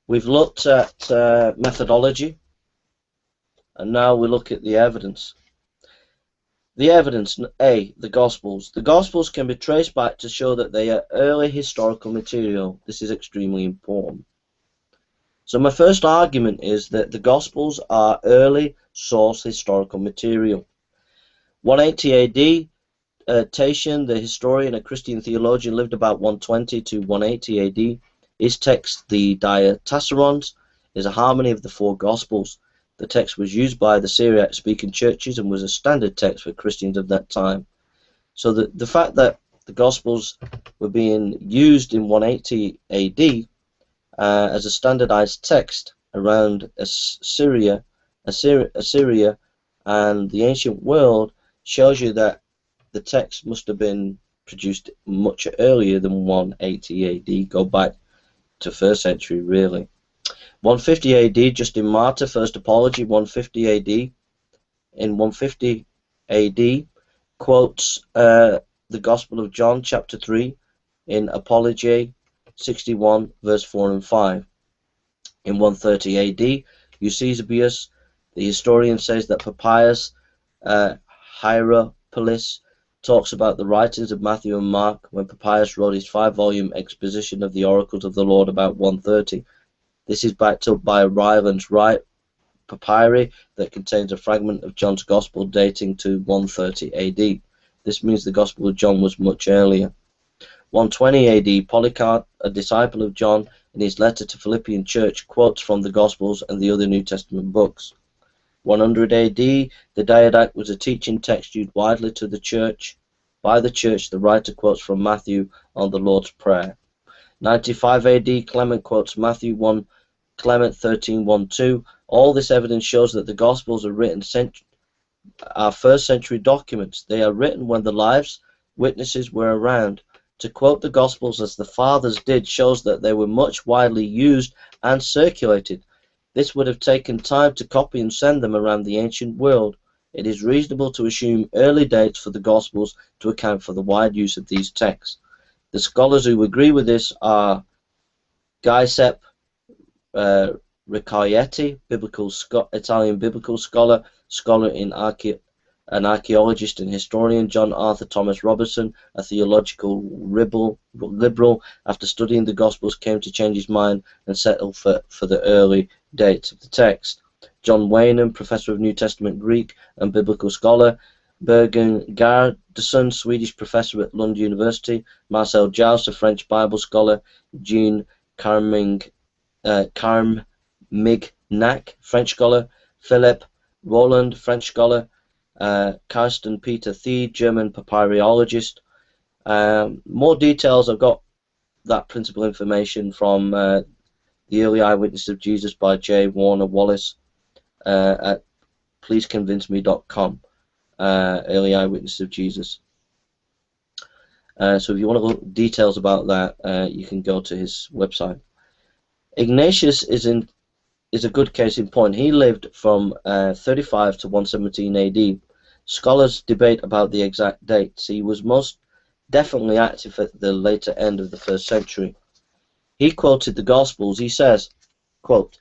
S1: we've looked at methodology, and now we look at the evidence. The evidence, A, the Gospels. The Gospels can be traced back to show that they are early historical material. This is extremely important. So my first argument is that the Gospels are early source historical material. 180 AD, Tatian, the historian, a Christian theologian, lived about 120 to 180 AD. His text, the Diatessaron, is a harmony of the 4 Gospels. The text was used by the Syriac-speaking churches and was a standard text for Christians of that time. So the fact that the Gospels were being used in 180 AD as a standardized text around Assyria and the ancient world shows you that the text must have been produced much earlier than 180 AD. Go back to 1st century, really. 150 AD, Justin Martyr, First Apology, 150 AD. In 150 AD, quotes the Gospel of John, chapter 3, in Apology 61, verse 4 and 5. In 130 AD, Eusebius, the historian, says that Papias Hieropolytus Theopolis talks about the writings of Matthew and Mark when Papias wrote his 5-volume exposition of the oracles of the Lord about 130. This is backed up by Ryland's Right papyri that contains a fragment of John's Gospel dating to 130 AD. This means the Gospel of John was much earlier. 120 AD, Polycarp, a disciple of John, in his letter to Philippian church, quotes from the Gospels and the other New Testament books. 100 AD, the Didache was a teaching text used widely to the church. By the church, the writer quotes from Matthew on the Lord's Prayer. 95 AD, Clement quotes Matthew 1, Clement 13:1-2. All this evidence shows that the Gospels are first-century documents. They are written when the lives witnesses were around. To quote the Gospels as the Fathers did shows that they were much widely used and circulated. This would have taken time to copy and send them around the ancient world. It is reasonable to assume early dates for the Gospels to account for the wide use of these texts. The scholars who agree with this are Giuseppe Riccaretti, Italian biblical scholar an archaeologist and historian, John Arthur Thomas Robertson, a theological liberal, after studying the Gospels came to change his mind and settle for the early dates of the text. John Wainham, professor of New Testament Greek and biblical scholar, Bergen Gardason, Swedish professor at Lund University, Marcel Jauss, a French Bible scholar, Jean Carmignac, French scholar, Philip Roland, French scholar, Karsten Peter Thiede, German papyrologist. More details, I've got that principal information from The Early Eyewitness of Jesus by J. Warner Wallace at pleaseconvinceme.com. Early Eyewitness of Jesus. So if you want to look details about that, you can go to his website. Ignatius is a good case in point. He lived from 35 to 117 AD. Scholars debate about the exact dates. He was most definitely active at the later end of the 1st century. He quoted the Gospels. He says, quote,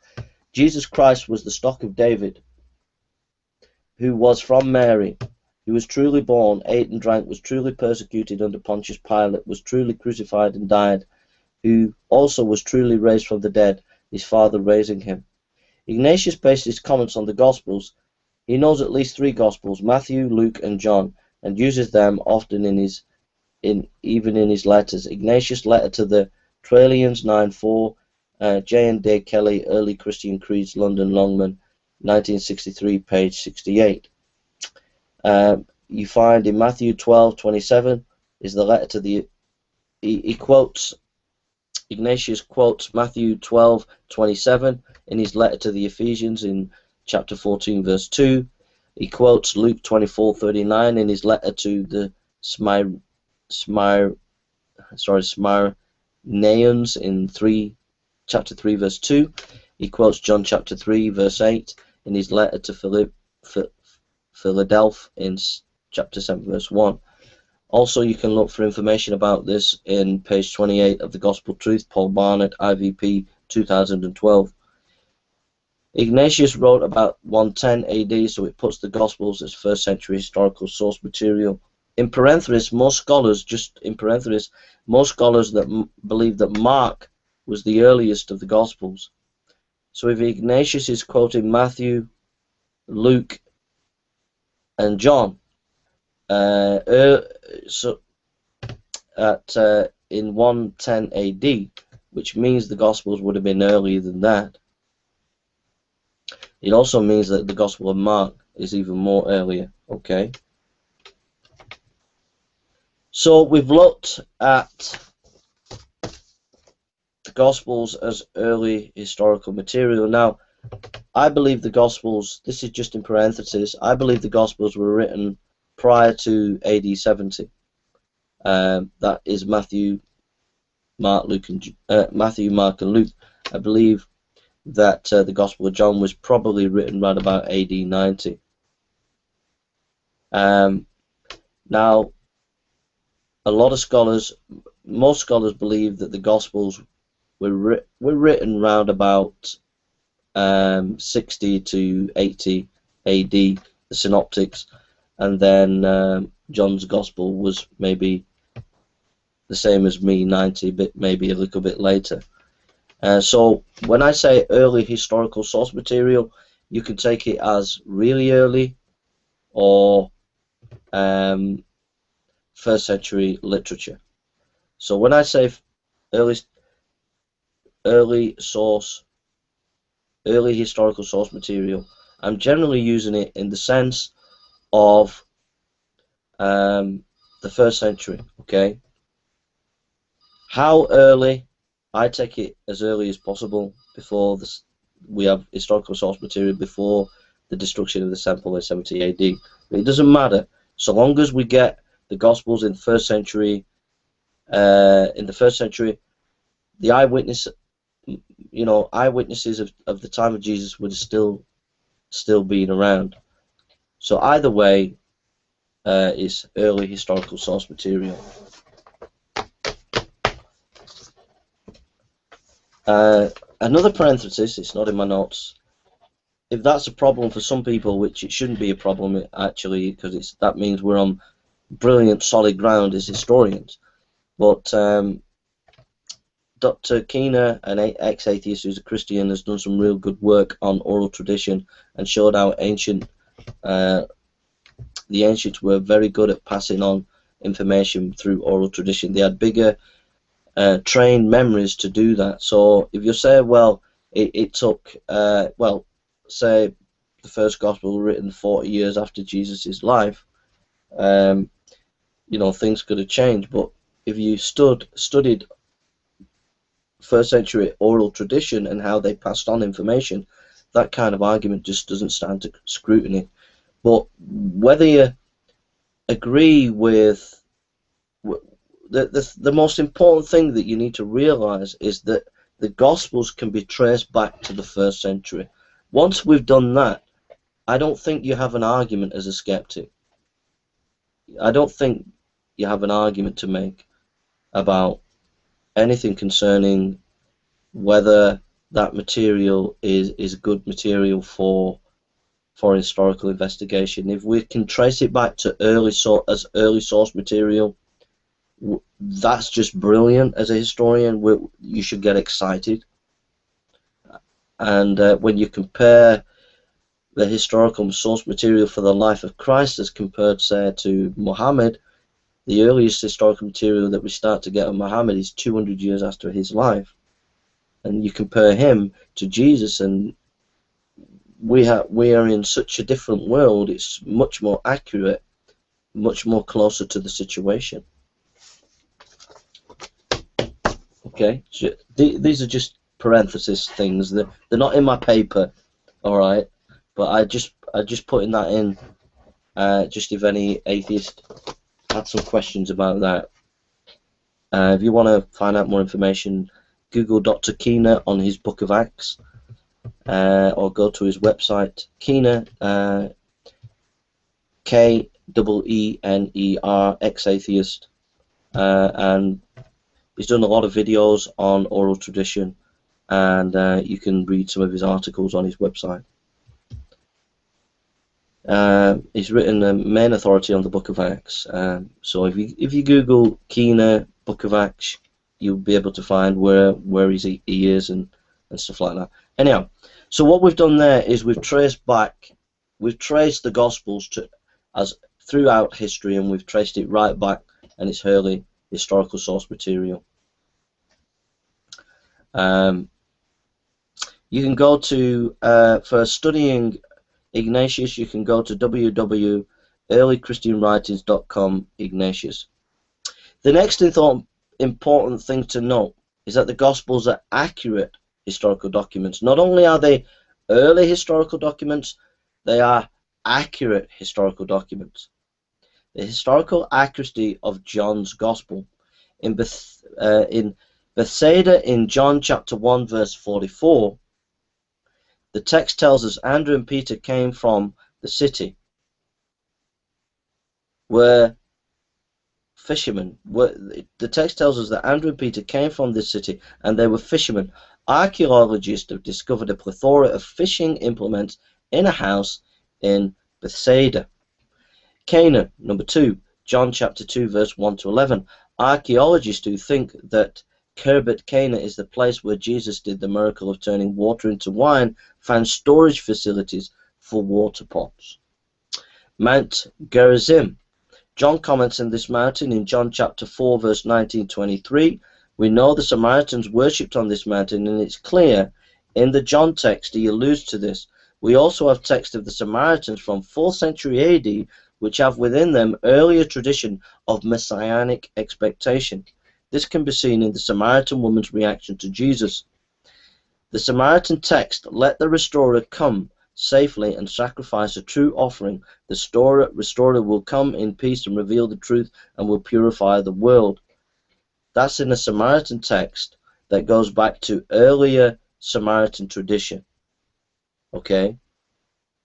S1: Jesus Christ was the stock of David, who was from Mary, who was truly born, ate and drank, was truly persecuted under Pontius Pilate, was truly crucified and died, who also was truly raised from the dead, his Father raising him. Ignatius based his comments on the Gospels. He knows at least 3 Gospels, Matthew, Luke, and John, and uses them often even in his letters. Ignatius' letter to the Trallians 9:4, J. and D. Kelly, Early Christian Creeds, London Longman, 1963, page 68. You find in Matthew 12:27 is the letter to the. Ignatius quotes Matthew 12:27 in his letter to the Ephesians in chapter 14, verse 2. He quotes Luke 24:39 in his letter to the Smyrnaeans in chapter 3, verse 2. He quotes John chapter 3, verse 8 in his letter to Philadelphia in chapter 7, verse 1. Also, you can look for information about this in page 28 of the Gospel Truth, Paul Barnett, IVP 2012. Ignatius wrote about 110 AD, so it puts the Gospels as 1st century historical source material. In parentheses, most scholars that believe that Mark was the earliest of the Gospels. So if Ignatius is quoting Matthew, Luke, and John, in 110 AD, which means the Gospels would have been earlier than that. It also means that the Gospel of Mark is even more earlier. Okay. So we've looked at the Gospels as early historical material. Now, I believe the Gospels, this is just in parentheses, I believe the Gospels were written prior to AD 70. That is Matthew, Mark, Mark, and Luke. I believe that the Gospel of John was probably written around about AD 90. Now, a lot of scholars, most scholars believe that the Gospels were written around about 60 to 80 AD, the Synoptics. and then John's Gospel was maybe the same as me, 90, but maybe a little bit later. So when I say early historical source material, you can take it as really early or first century literature. So when I say early historical source material, I'm generally using it in the sense of the first century. Okay, how early? I take it as early as possible before this. We have historical source material before the destruction of the temple in 70 AD. But it doesn't matter so long as we get the Gospels in the first century. The eyewitnesses of the time of Jesus would have still been around. So either way, it's early historical source material. Another parenthesis, it's not in my notes. If that's a problem for some people, which it shouldn't be a problem actually, because that means we're on brilliant solid ground as historians. But Dr. Keener, an ex-atheist who's a Christian, has done some real good work on oral tradition and showed how the ancients were very good at passing on information through oral tradition. They had bigger trained memories to do that. So if you say, well, it took, say the first gospel written 40 years after Jesus' life, things could have changed. But if you studied first century oral tradition and how they passed on information, that kind of argument just doesn't stand to scrutiny. But whether you agree with the most important thing that you need to realize is that the Gospels can be traced back to the first century. Once we've done that, I don't think you have an argument as a skeptic. I don't think you have an argument to make about anything concerning whether that material is good material for historical investigation. If we can trace it back to early source material, that's just brilliant. As a historian, you should get excited. And when you compare the historical source material for the life of Christ as compared, say, to Muhammad, the earliest historical material that we start to get on Muhammad is 200 years after his life. And you compare him to Jesus, and we are in such a different world. It's much more accurate, much more closer to the situation. Okay, so these are just parenthesis things. They're not in my paper, all right. But I just putting that in, just if any atheist had some questions about that. If you want to find out more information, Google Dr. Keener on his Book of Acts, or go to his website, Keener, K-E-E-N-E-R, ex-atheist, and he's done a lot of videos on oral tradition, and you can read some of his articles on his website. He's written a main authority on the Book of Acts. So if you Google Keener Book of Acts, you'll be able to find where he is and stuff like that. Anyhow, so what we've done there is we've traced the Gospels as throughout history, and we've traced it right back, and it's early historical source material. You can go to for studying Ignatius, you can go to www.earlychristianwritings.com Ignatius. The next important thing to note is that the Gospels are accurate historical documents. Not only are they early historical documents, they are accurate historical documents. The historical accuracy of John's Gospel in Bethsaida in John chapter 1 verse 44, the text tells us Andrew and Peter came from the city where fishermen. The text tells us that Andrew and Peter came from this city and they were fishermen. Archaeologists have discovered a plethora of fishing implements in a house in Bethsaida. Cana, number 2, John chapter 2 verse 1 to 11. Archaeologists do think that Khirbet Cana is the place where Jesus did the miracle of turning water into wine, found storage facilities for water pots. Mount Gerizim. John comments on this mountain in John chapter 4 verse 19-23. We know the Samaritans worshipped on this mountain, and it's clear in the John text he alludes to this. We also have text of the Samaritans from 4th century AD which have within them earlier tradition of messianic expectation. This can be seen in the Samaritan woman's reaction to Jesus. The Samaritan text, let the restorer come safely and sacrifice a true offering. The restorer will come in peace and reveal the truth and will purify the world. That's in the Samaritan text that goes back to earlier Samaritan tradition. Okay?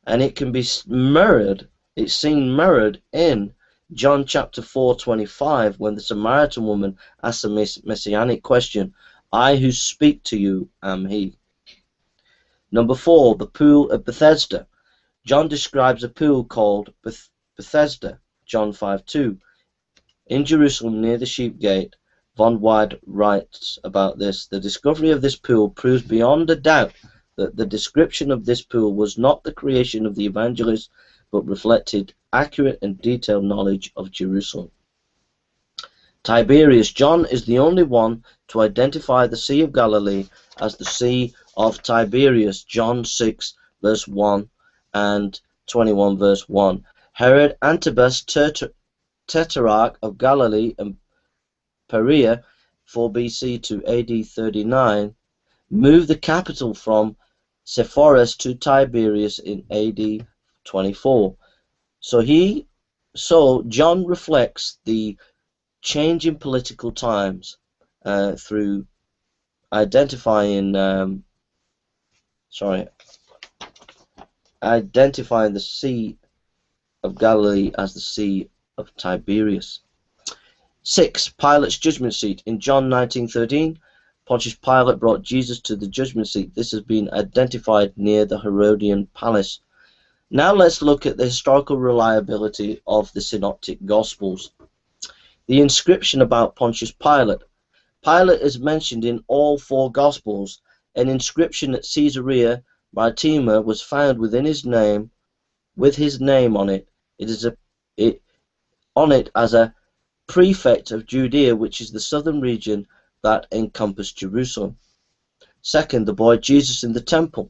S1: And it can be mirrored, it's seen mirrored in John chapter 4:25 when the Samaritan woman asks a messianic question, I who speak to you am he. Number 4, the pool of Bethesda. John describes a pool called Bethesda, John 5:2. In Jerusalem near the sheep gate, Von Wide writes about this. The discovery of this pool proves beyond a doubt that the description of this pool was not the creation of the evangelist, but reflected accurate and detailed knowledge of Jerusalem. Tiberias. John is the only one to identify the Sea of Galilee as the Sea of Tiberias, John 6 verse 1 and 21 verse 1. Herod Antipas, Tetrarch of Galilee and Perea, 4 BC to AD 39, moved the capital from Sepphoris to Tiberias in AD 24. So John reflects the change in political times through identifying the Sea of Galilee as the Sea of Tiberias. 6. Pilate's judgment seat. In John 19:13, Pontius Pilate brought Jesus to the judgment seat. This has been identified near the Herodian palace. Now let's look at the historical reliability of the Synoptic Gospels. The inscription about Pontius Pilate. Pilate is mentioned in all 4 Gospels. An inscription at Caesarea Maritima was found within his name, with his name on it. It is on it as a prefect of Judea, which is the southern region that encompassed Jerusalem. Second, the boy Jesus in the temple.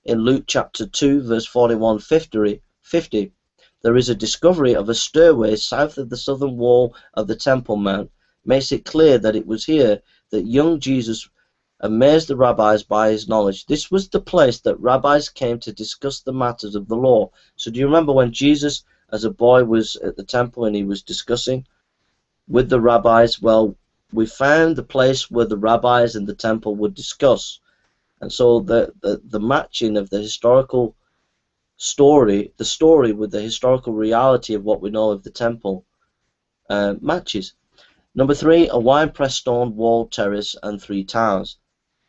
S1: In Luke chapter 2 verse 41-50, there is a discovery of a stairway south of the southern wall of the Temple Mount. Makes it clear that it was here that young Jesus amazed the rabbis by his knowledge. This was the place that rabbis came to discuss the matters of the law. So do you remember when Jesus as a boy was at the temple and he was discussing with the rabbis? Well, we found the place where the rabbis and the temple would discuss. And so the matching of the historical story, with the historical reality of what we know of the temple matches. Number 3, a wine-press stone walled terrace and 3 towers.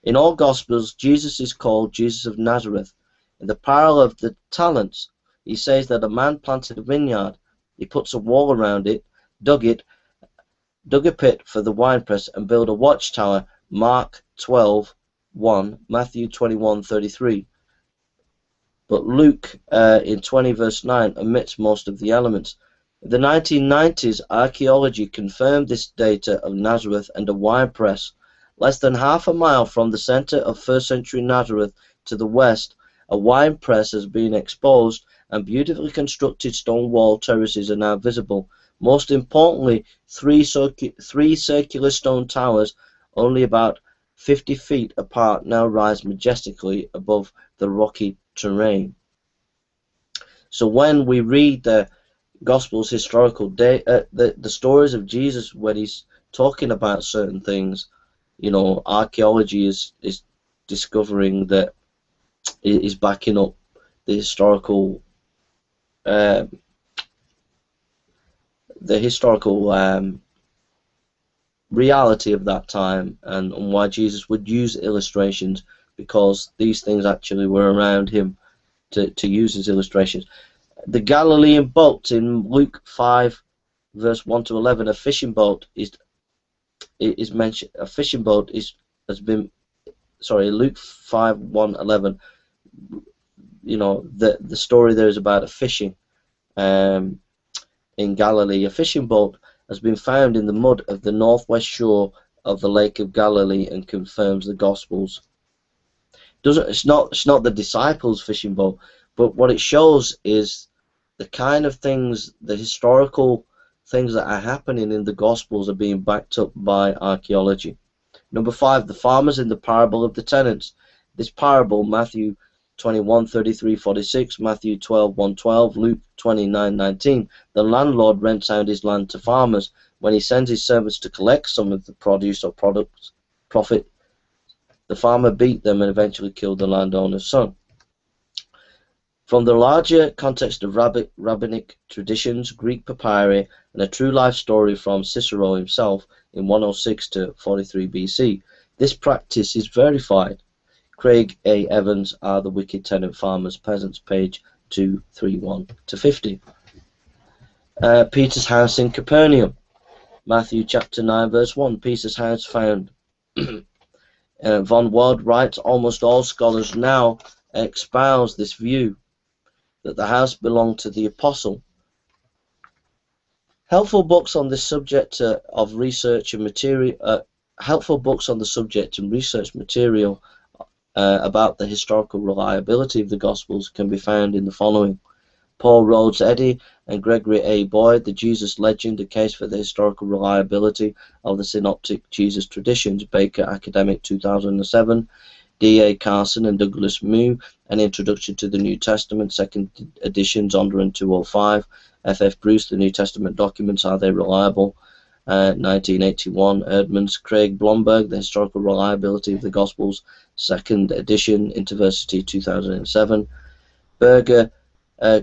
S1: In all Gospels, Jesus is called Jesus of Nazareth. In the parable of the talents, he says that a man planted a vineyard. He puts a wall around it, dug a pit for the winepress, and built a watchtower. Mark 12:1, Matthew 21:33. But Luke in 20 verse 9 omits most of the elements. In the 1990s, archaeology confirmed this data of Nazareth and a winepress. Less than half a mile from the center of 1st century Nazareth to the west, a winepress has been exposed, and beautifully constructed stone wall terraces are now visible. Most importantly, 3 circular stone towers, only about 50 feet apart, now rise majestically above the rocky terrain. So when we read the Gospel's historical the stories of Jesus, when he's talking about certain things, you know, archaeology is discovering that is backing up the historical reality of that time, and why Jesus would use illustrations, because these things actually were around him to use as illustrations. The Galilean boat in Luke 5, verse 1 to 11. A fishing boat is mentioned. A fishing boat has been. Sorry, Luke 5, 1, 11. You know, the story there is about a fishing in Galilee. A fishing boat has been found in the mud of the northwest shore of the Lake of Galilee and confirms the Gospels. It's not the disciples' fishing boat, but what it shows is the kind of things, the historical things that are happening in the Gospels are being backed up by archaeology. Number 5, the farmers in the parable of the tenants. This parable, Matthew 21:33-46, Matthew 12:1-12, Luke 29:19. The landlord rents out his land to farmers. When he sends his servants to collect some of the produce or profit, the farmer beat them and eventually killed the landowner's son. From the larger context of rabbinic traditions, Greek papyri, and a true life story from Cicero himself in 106 to 43 BC, this practice is verified. Craig A. Evans, Are the Wicked Tenant Farmers Peasants, page 231-50. Peter's house in Capernaum, Matthew chapter 9 verse 1. Peter's house found. Von Wald writes, almost all scholars now espouse this view that the house belonged to the apostle. Helpful books on this subject of research and material. Helpful books on the subject and research material about the historical reliability of the Gospels can be found in the following: Paul Rhodes Eddy and Gregory A. Boyd, The Jesus Legend, A Case for the Historical Reliability of the Synoptic Jesus Traditions, Baker Academic 2007, D.A. Carson and Douglas Moo, An Introduction to the New Testament, 2nd edition, Zondervan 205, F.F. Bruce, The New Testament Documents, Are They Reliable? 1981, Erdmans, Craig Blomberg, The Historical Reliability of the Gospels, 2nd edition, InterVersity 2007, Berger,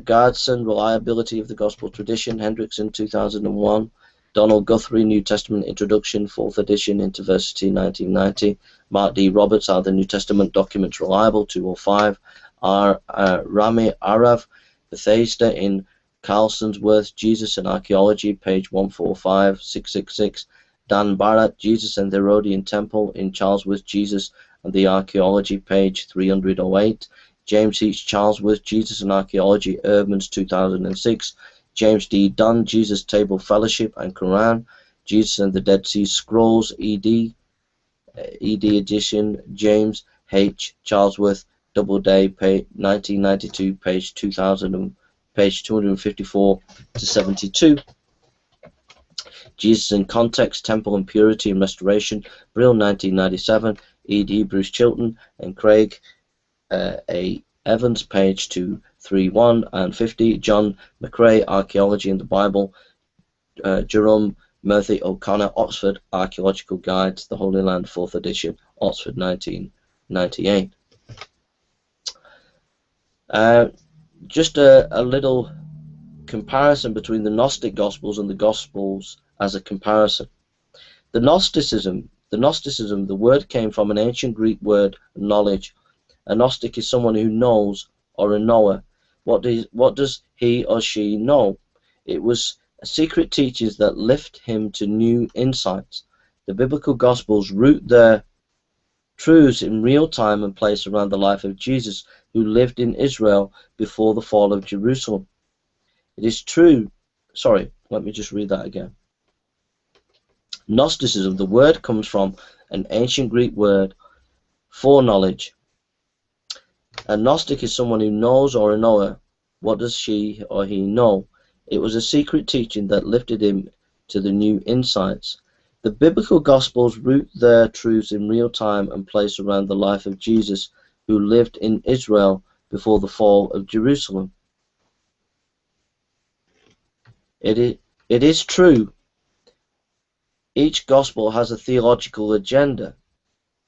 S1: Gardson, Reliability of the Gospel Tradition, Hendrickson 2001, Donald Guthrie, New Testament Introduction, 4th edition, InterVersity 1990, Mark D. Roberts, Are the New Testament Documents Reliable? 205, Rami Arav, Bethesda in Carlson's Worth, Jesus and Archaeology, page 145, 666, Dan Barrett, Jesus and the Herodian Temple in Charlesworth, Jesus and the Archaeology, page 308, James H. Charlesworth, Jesus and Archaeology, Erdmans 2006, James D. Dunn, Jesus Table Fellowship and Quran, Jesus and the Dead Sea Scrolls, ED edition, James H. Charlesworth, Doubleday, page 1992, page 2000, page 254 to 72. Jesus in Context, Temple and Purity and Restoration, Brill 1997, ED Bruce Chilton and Craig A. Evans, page 231 and 50. John McRae, Archaeology in the Bible, Jerome Murphy O'Connor, Oxford Archaeological Guide to the Holy Land, 4th edition, Oxford 1998. Just a little comparison between the Gnostic Gospels and the Gospels as a comparison. The Gnosticism, the word came from an ancient Greek word, knowledge. A Gnostic is someone who knows, or a knower. What does he or she know? It was secret teachings that lift him to new insights. The biblical Gospels root their truths in real time and place around the life of Jesus, who lived in Israel before the fall of Jerusalem. It is true. Sorry, let me just read that again. Gnosticism, the word comes from an ancient Greek word, foreknowledge. A Gnostic is someone who knows, or a knower. What does she or he know? It was a secret teaching that lifted him to the new insights. The biblical Gospels root their truths in real time and place around the life of Jesus, who lived in Israel before the fall of Jerusalem. It is true, each Gospel has a theological agenda,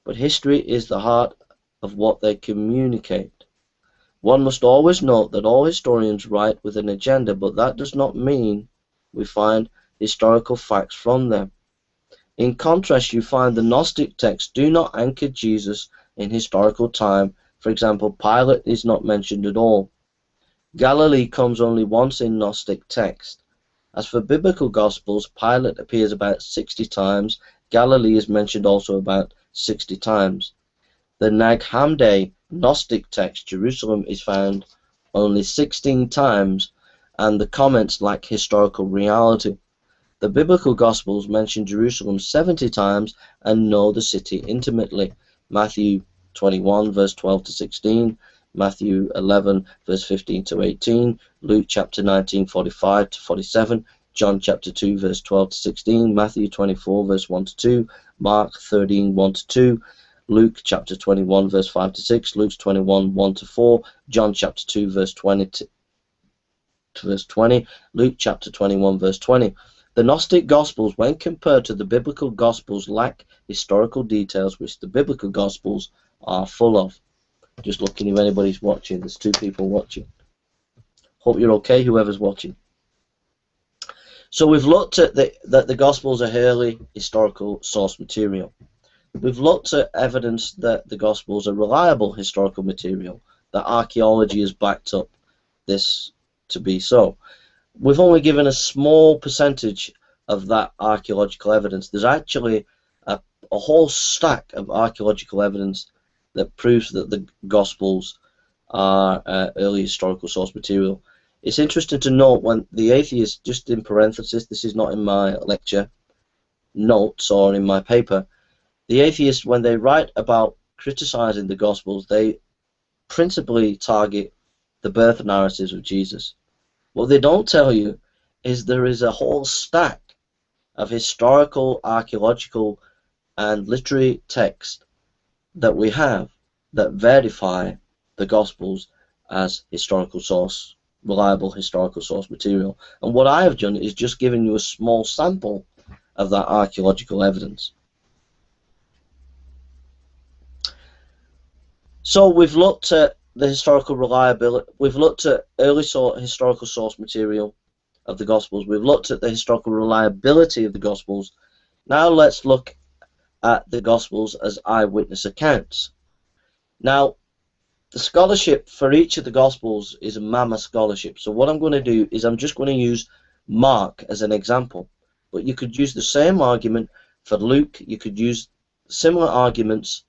S1: but history is the heart of what they communicate. One must always note that all historians write with an agenda, but that does not mean we find historical facts from them. In contrast, you find the Gnostic texts do not anchor Jesus in historical time. For example, Pilate is not mentioned at all. Galilee comes only once in Gnostic text. As for biblical Gospels, Pilate appears about 60 times. Galilee is mentioned also about 60 times. The Nag Hammadi Gnostic text, Jerusalem, is found only 16 times, and the comments lack historical reality. The biblical Gospels mention Jerusalem 70 times and know the city intimately. Matthew 21 verse 12 to 16, Matthew 11 verse 15 to 18, Luke chapter 19 45 to 47, John chapter 2 verse 12 to 16, Matthew 24 verse 1 to 2, Mark 13 1 to 2, Luke chapter 21 verse 5 to 6, Luke 21 1 to 4, John chapter 2 verse 20 to verse 20, Luke chapter 21 verse 20. The Gnostic Gospels, when compared to the biblical Gospels, lack historical details which the biblical Gospels are full of. Just looking if anybody's watching. There's 2 people watching. Hope you're okay, whoever's watching. So we've looked at that the Gospels are early historical source material. We've looked at evidence that the Gospels are reliable historical material, that archaeology has backed up this to be so. We've only given a small percentage of that archaeological evidence. There's actually a whole stack of archaeological evidence that proves that the Gospels are early historical source material. It's interesting to note when the atheists, just in parenthesis, this is not in my lecture notes or in my paper, the atheists, when they write about criticizing the Gospels, they principally target the birth narratives of Jesus. What they don't tell you is there is a whole stack of historical, archaeological, and literary text that we have that verify the Gospels as historical source, reliable historical source material. And what I have done is just given you a small sample of that archaeological evidence. So we've looked at the historical reliability, we've looked at early historical source material of the Gospels, we've looked at the historical reliability of the Gospels. Now let's look at the Gospels as eyewitness accounts. Now, the scholarship for each of the Gospels is a Mamma scholarship. So what I'm going to do is I'm just going to use Mark as an example. But you could use the same argument for Luke, you could use similar arguments,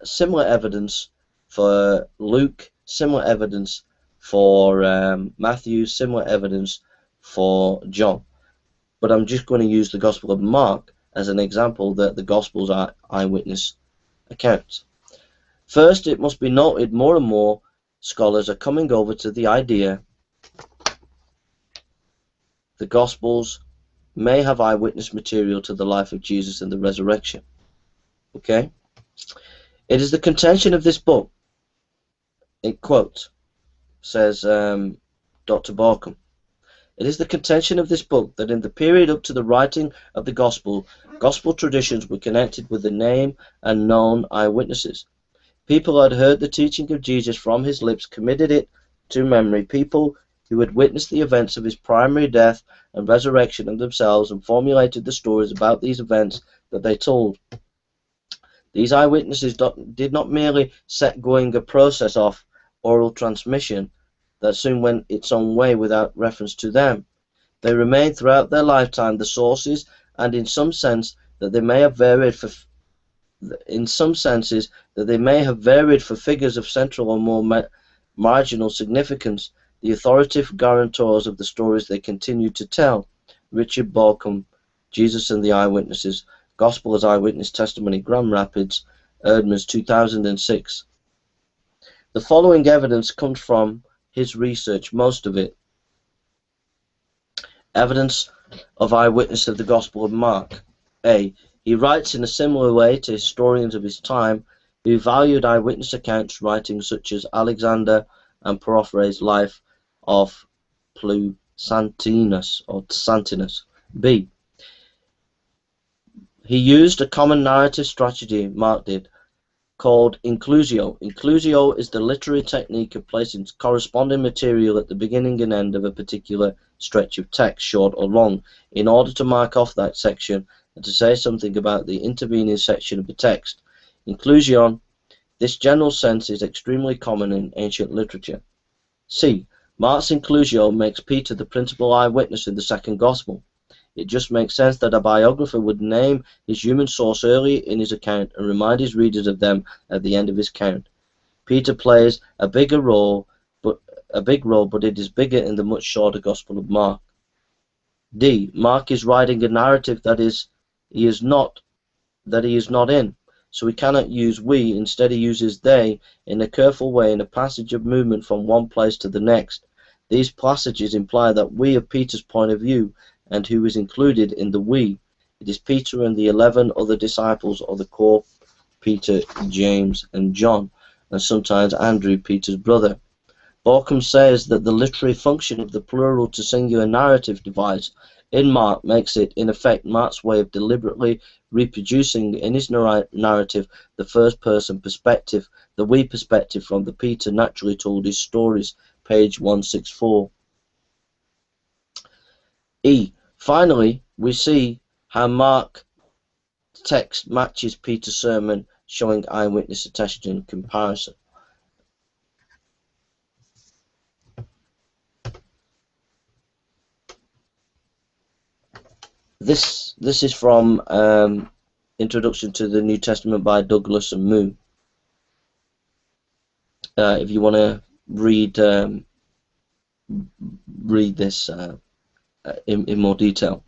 S1: similar evidence for Luke, similar evidence for Matthew, similar evidence for John. But I'm just going to use the Gospel of Mark as an example that the Gospels are eyewitness accounts. First, it must be noted more and more scholars are coming over to the idea the Gospels may have eyewitness material to the life of Jesus and the resurrection. Okay? It is the contention of this book, in quote, says Dr. Borkham, it is the contention of this book that in the period up to the writing of the gospel traditions were connected with the name and known eyewitnesses. People had heard the teaching of Jesus from his lips, committed it to memory. People who had witnessed the events of his primary death and resurrection of themselves and formulated the stories about these events that they told. These eyewitnesses did not merely set going a process of oral transmission that soon went its own way without reference to them. They remained throughout their lifetime the sources, and in some sense that they may have varied for figures of central or more marginal significance, the authoritative guarantors of the stories they continued to tell. Richard Borkham, Jesus and the Eyewitnesses, Gospel as Eyewitness Testimony, Grand Rapids, Erdman's 2006. The following evidence comes from his research, most of it. Evidence of eyewitness of the Gospel of Mark. A. He writes in a similar way to historians of his time who valued eyewitness accounts, writings such as Alexander and Porphyry's life of Santinus or Santinus. B. He used a common narrative strategy, Mark did, called inclusio. Inclusio is the literary technique of placing corresponding material at the beginning and end of a particular stretch of text, short or long, in order to mark off that section and to say something about the intervening section of the text. Inclusion This general sense is extremely common in ancient literature. C. Mark's inclusio makes Peter the principal eyewitness in the second Gospel. It just makes sense that a biographer would name his human source early in his account and remind his readers of them at the end of his account. Peter plays a big role, but it is bigger in the much shorter Gospel of Mark. D. Mark is writing a narrative that he is not in, so he cannot use we. Instead, he uses they in a careful way in a passage of movement from one place to the next. These passages imply that we of Peter's point of view, and who is included in the we. It is Peter and the 11 other disciples, or the core: Peter, James, and John, and sometimes Andrew, Peter's brother. Borkham says that the literary function of the plural to singular narrative device in Mark makes it, in effect, Mark's way of deliberately reproducing in his narrative the first-person perspective, the we perspective from the Peter naturally told his stories, page 164. E. Finally, we see how Mark text matches Peter's sermon, showing eyewitness attention comparison. This is from Introduction to the New Testament by Douglas and Moo. If you want to read this in more detail.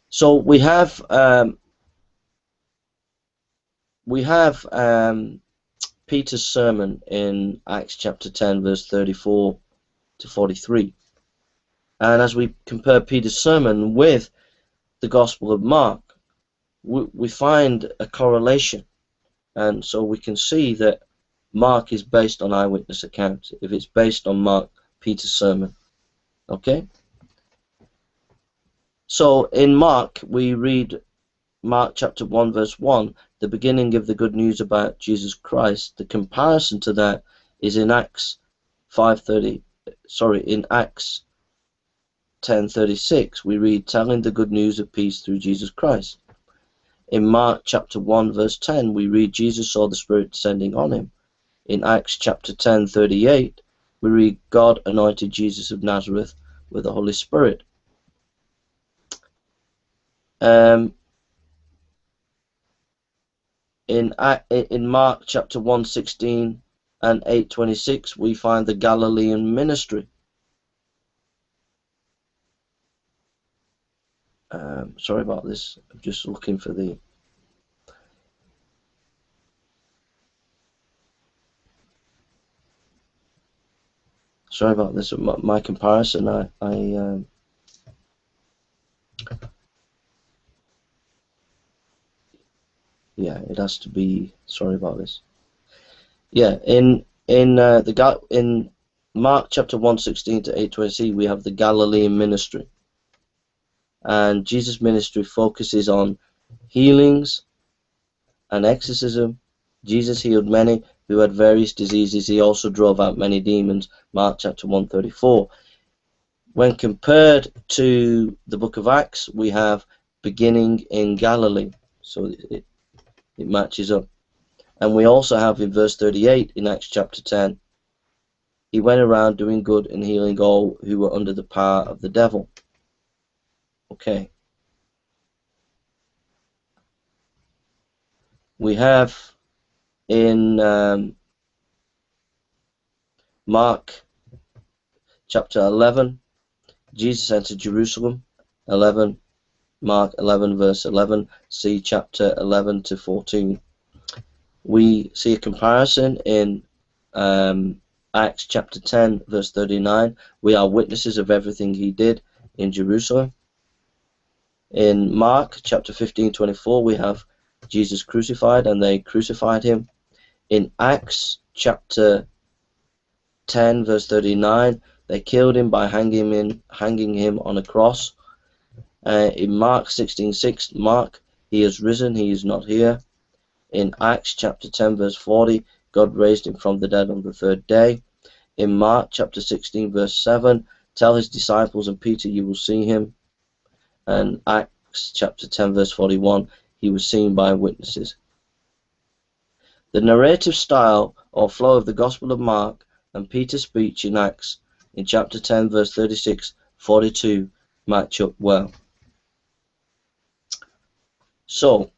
S1: So we have Peter's sermon in Acts chapter 10, verse 34 to 43, and as we compare Peter's sermon with the Gospel of Mark, we find a correlation, and so we can see that Mark is based on eyewitness accounts if it's based on Peter's sermon. Okay? So in Mark, we read Mark chapter 1, verse 1, the beginning of the good news about Jesus Christ. The comparison to that is in Acts 10:36, we read, telling the good news of peace through Jesus Christ. In Mark chapter 1, verse 10, we read, Jesus saw the Spirit descending on him. In Acts chapter 10:38, we read, God anointed Jesus of Nazareth with the Holy Spirit. In Mark chapter 1:16 and 8:26, we find the Galilean ministry. Sorry about this. I'm just looking for the. Sorry about this. My comparison. Yeah, it has to be. Sorry about this. Yeah, in Mark chapter 1:16 to 8:20, we have the Galilean ministry. And Jesus' ministry focuses on healings and exorcism. Jesus healed many who had various diseases. He also drove out many demons, Mark chapter 1:34. When compared to the book of Acts, we have beginning in Galilee. So it matches up. And we also have in verse 38 in Acts chapter 10, he went around doing good and healing all who were under the power of the devil. Okay. We have in Mark chapter 11, Jesus entered Jerusalem, 11, Mark 11 verse 11, see chapter 11 to 14. We see a comparison in Acts chapter 10 verse 39, we are witnesses of everything he did in Jerusalem. In Mark chapter 15:24, we have Jesus crucified, and they crucified him. In Acts chapter 10 verse 39, they killed him by hanging him on a cross. In Mark 16:6, Mark, he has risen, he is not here. In Acts chapter 10 verse 40, God raised him from the dead on the third day. In Mark chapter 16 verse 7, tell his disciples and Peter you will see him. And Acts chapter 10 verse 41, he was seen by witnesses. The narrative style or flow of the Gospel of Mark and Peter's speech in Acts in chapter 10 verse 36-42 match up well. So,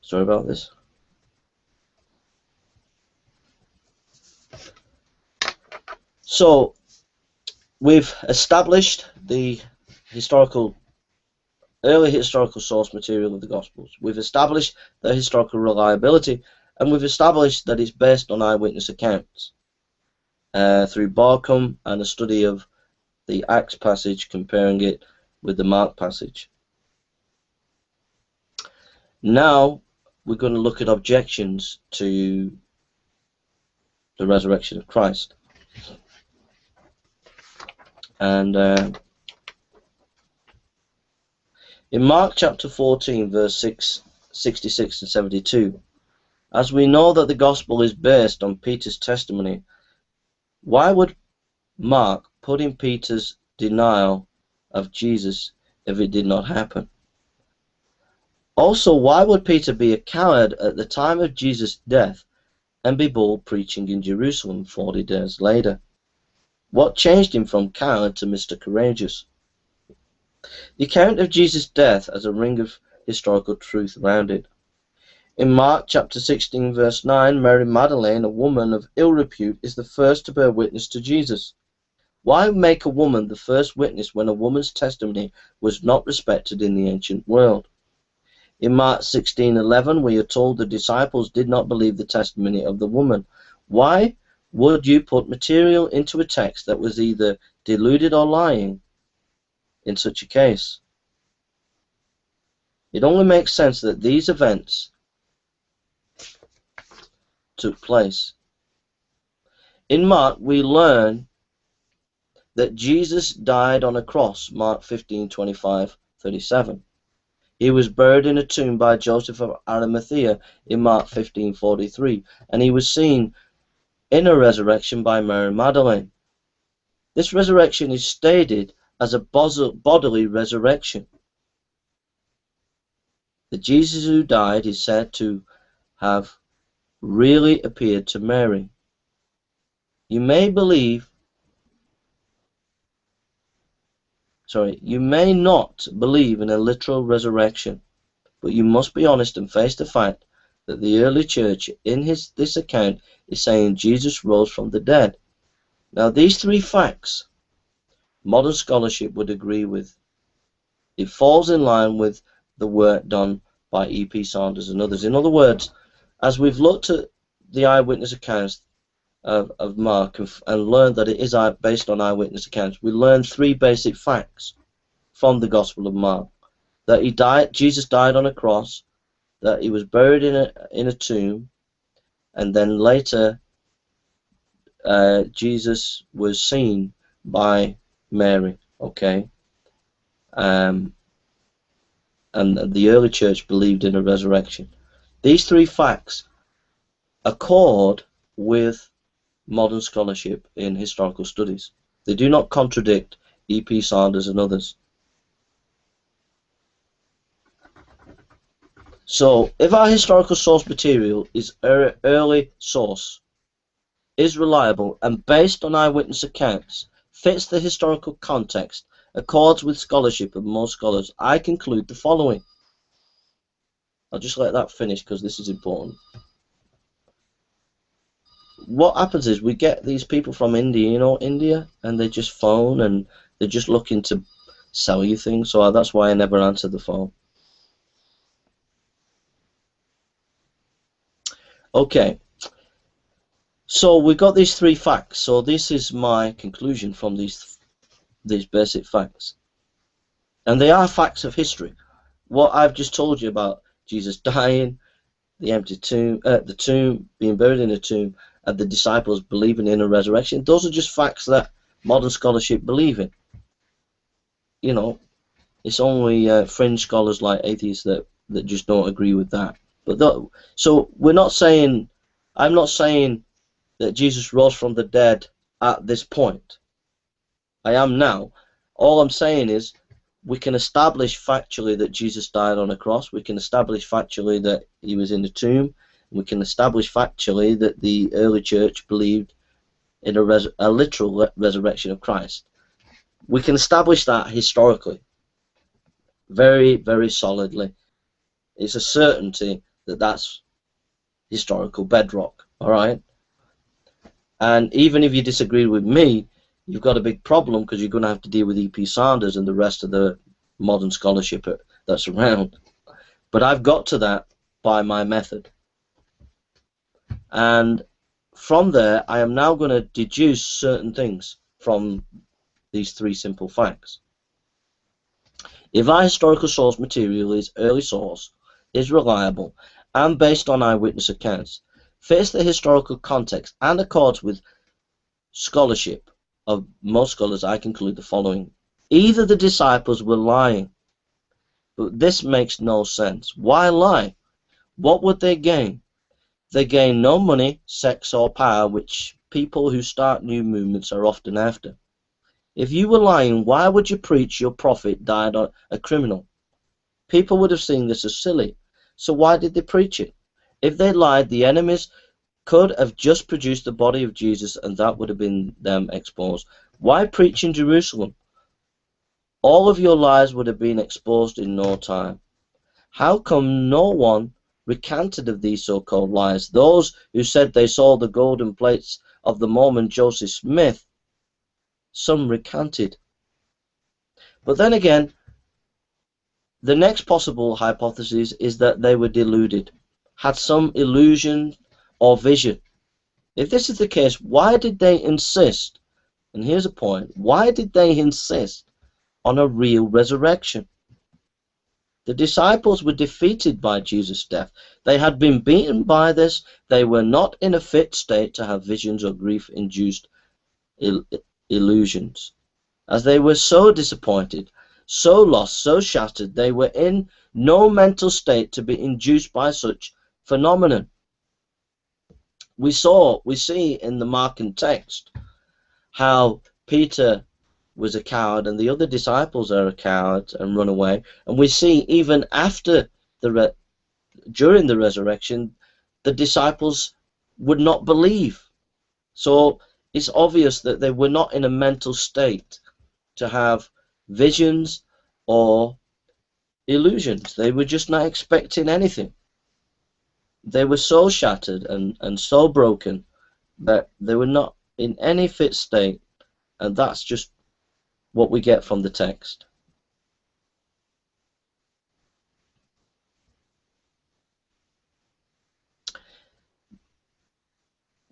S1: sorry about this. So, we've established the early historical source material of the Gospels. We've established the historical reliability, and we've established that it's based on eyewitness accounts through Barcombe and a study of the Acts passage, comparing it with the Mark passage. Now we're going to look at objections to the resurrection of Christ. And in Mark chapter 14 verse 66 and 72, as we know that the gospel is based on Peter's testimony, why would Mark put in Peter's denial of Jesus if it did not happen? Also, why would Peter be a coward at the time of Jesus' death and be bold preaching in Jerusalem 40 days later? What changed him from coward to Mr. Courageous? The account of Jesus' death has a ring of historical truth around it. In Mark chapter 16 verse 9, Mary Magdalene, a woman of ill repute, is the first to bear witness to Jesus. Why make a woman the first witness when a woman's testimony was not respected in the ancient world? In Mark 16:11, we are told the disciples did not believe the testimony of the woman. Why would you put material into a text that was either deluded or lying in such a case? It only makes sense that these events took place. In Mark, we learn that Jesus died on a cross, Mark 15:25-37. He was buried in a tomb by Joseph of Arimathea in Mark 15:43, and he was seen in a resurrection by Mary Magdalene. This resurrection is stated as a bodily resurrection. The Jesus who died is said to have really appeared to Mary. You may not believe in a literal resurrection, but you must be honest and face the fact that the early church in this account is saying Jesus rose from the dead. Now these three facts modern scholarship would agree with. It falls in line with the work done by E.P. Sanders and others. In other words, as we've looked at the eyewitness accounts of Mark and learned that it is based on eyewitness accounts, we learned three basic facts from the Gospel of Mark: that Jesus died on a cross, that he was buried in a tomb, and then later Jesus was seen by Mary. Okay, and the early church believed in a resurrection. These three facts accord with modern scholarship in historical studies. They do not contradict E.P. Sanders and others. So, if our historical source material is early source, is reliable, and based on eyewitness accounts, fits the historical context, accords with scholarship of most scholars, I conclude the following. I'll just let that finish because this is important. What happens is we get these people from India, and they just phone and they're just looking to sell you things, so that's why I never answer the phone. Okay, so we've got these three facts, so this is my conclusion from these basic facts. And they are facts of history. What I've just told you about Jesus dying, the empty tomb, the tomb, being buried in a tomb, and the disciples believing in a resurrection, those are just facts that modern scholarship believe in. You know, it's only fringe scholars like atheists that just don't agree with that. But so we're not saying, I'm not saying that Jesus rose from the dead at this point. I am now. All I'm saying is we can establish factually that Jesus died on a cross. We can establish factually that he was in the tomb. We can establish factually that the early church believed in a literal resurrection of Christ. We can establish that historically, very, very solidly. It's a certainty that that's historical bedrock, all right? And even if you disagree with me, you've got a big problem, because you're going to have to deal with E.P. Sanders and the rest of the modern scholarship that's around. But I've got to that by my method. And from there, I am now going to deduce certain things from these three simple facts. If our historical source material is early source, is reliable, and based on eyewitness accounts, fits the historical context, and accords with scholarship of most scholars, I conclude the following. Either the disciples were lying, but this makes no sense. Why lie? What would they gain? They gain no money, sex, or power, which people who start new movements are often after. If you were lying, why would you preach your prophet died a criminal? People would have seen this as silly. So why did they preach it? If they lied, the enemies could have just produced the body of Jesus, and that would have been them exposed. Why preach in Jerusalem? All of your lies would have been exposed in no time. How come no one recanted of these so-called lies? Those who said they saw the golden plates of the Mormon Joseph Smith, some recanted. But then again, the next possible hypothesis is that they were deluded, had some illusion or vision. If this is the case, why did they insist, and here's a point, why did they insist on a real resurrection? The disciples were defeated by Jesus' death. They had been beaten by this. They were not in a fit state to have visions or grief-induced illusions. As they were so disappointed, so lost, so shattered, they were in no mental state to be induced by such phenomenon. We see in the Markan text how Peter was a coward and the other disciples are a coward and run away, and we see even after during the resurrection the disciples would not believe. So it's obvious that they were not in a mental state to have visions or illusions. They were just not expecting anything. They were so shattered and so broken that they were not in any fit state, and that's just what we get from the text.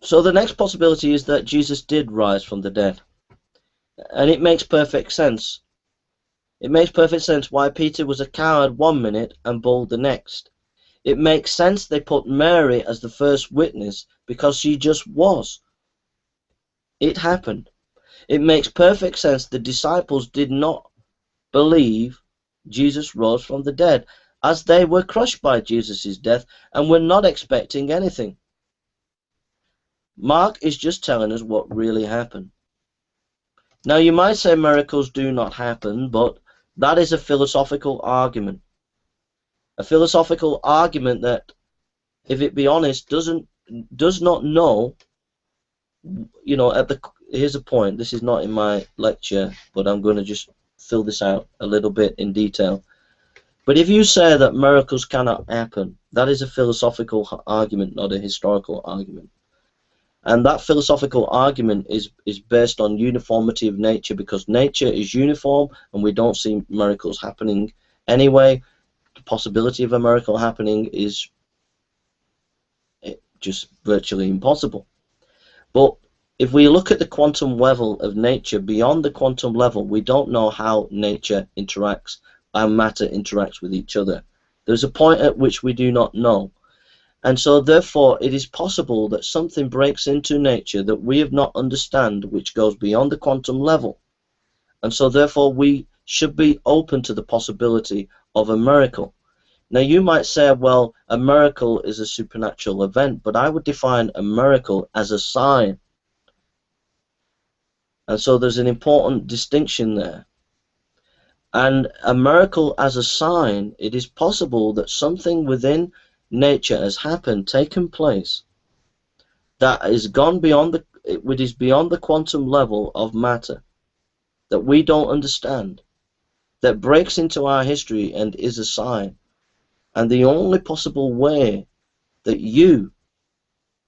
S1: So the next possibility is that Jesus did rise from the dead, and it makes perfect sense. It makes perfect sense why Peter was a coward one minute and bold the next. It makes sense they put Mary as the first witness because she just was. It happened. It makes perfect sense the disciples did not believe Jesus rose from the dead, as they were crushed by Jesus' death and were not expecting anything. Mark is just telling us what really happened. Now you might say miracles do not happen, but that is a philosophical argument. A philosophical argument that, if it be honest, does not know, you know, here's a point. This is not in my lecture, but I'm going to just fill this out a little bit in detail. But if you say that miracles cannot happen, that is a philosophical argument, not a historical argument. And that philosophical argument is based on uniformity of nature, because nature is uniform and we don't see miracles happening anyway. The possibility of a miracle happening is just virtually impossible. But if we look at the quantum level of nature, beyond the quantum level, we don't know how nature interacts and matter interacts with each other. There's a point at which we do not know. And so therefore it is possible that something breaks into nature that we have not understand, which goes beyond the quantum level. And so therefore we should be open to the possibility of a miracle. Now you might say, well, a miracle is a supernatural event, but I would define a miracle as a sign. And so there's an important distinction there. And a miracle as a sign, it is possible that something within nature has happened, taken place, that is gone beyond the, it is beyond the quantum level of matter, that we don't understand, that breaks into our history and is a sign. And the only possible way that you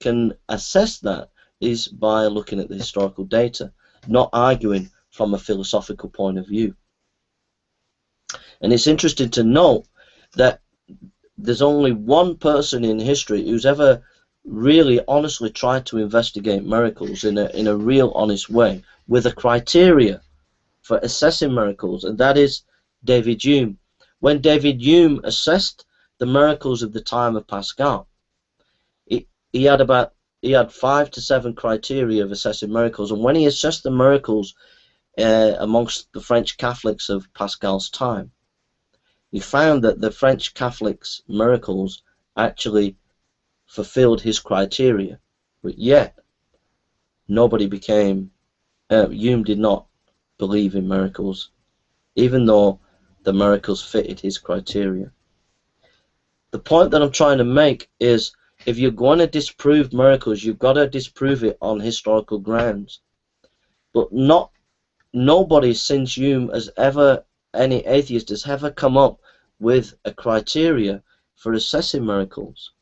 S1: can assess that is by looking at the historical data, not arguing from a philosophical point of view. And it's interesting to note that there's only one person in history who's ever really honestly tried to investigate miracles in a real honest way with a criteria for assessing miracles, and that is David Hume. When David Hume assessed the miracles of the time of Pascal, he had 5 to 7 criteria of assessing miracles, and when he assessed the miracles amongst the French Catholics of Pascal's time, he found that the French Catholics' miracles actually fulfilled his criteria, but yet nobody became, Hume did not believe in miracles, even though the miracles fitted his criteria. The point that I'm trying to make is, if you're going to disprove miracles, you've got to disprove it on historical grounds. But nobody since Hume has ever, any atheist has ever come up with a criteria for assessing miracles.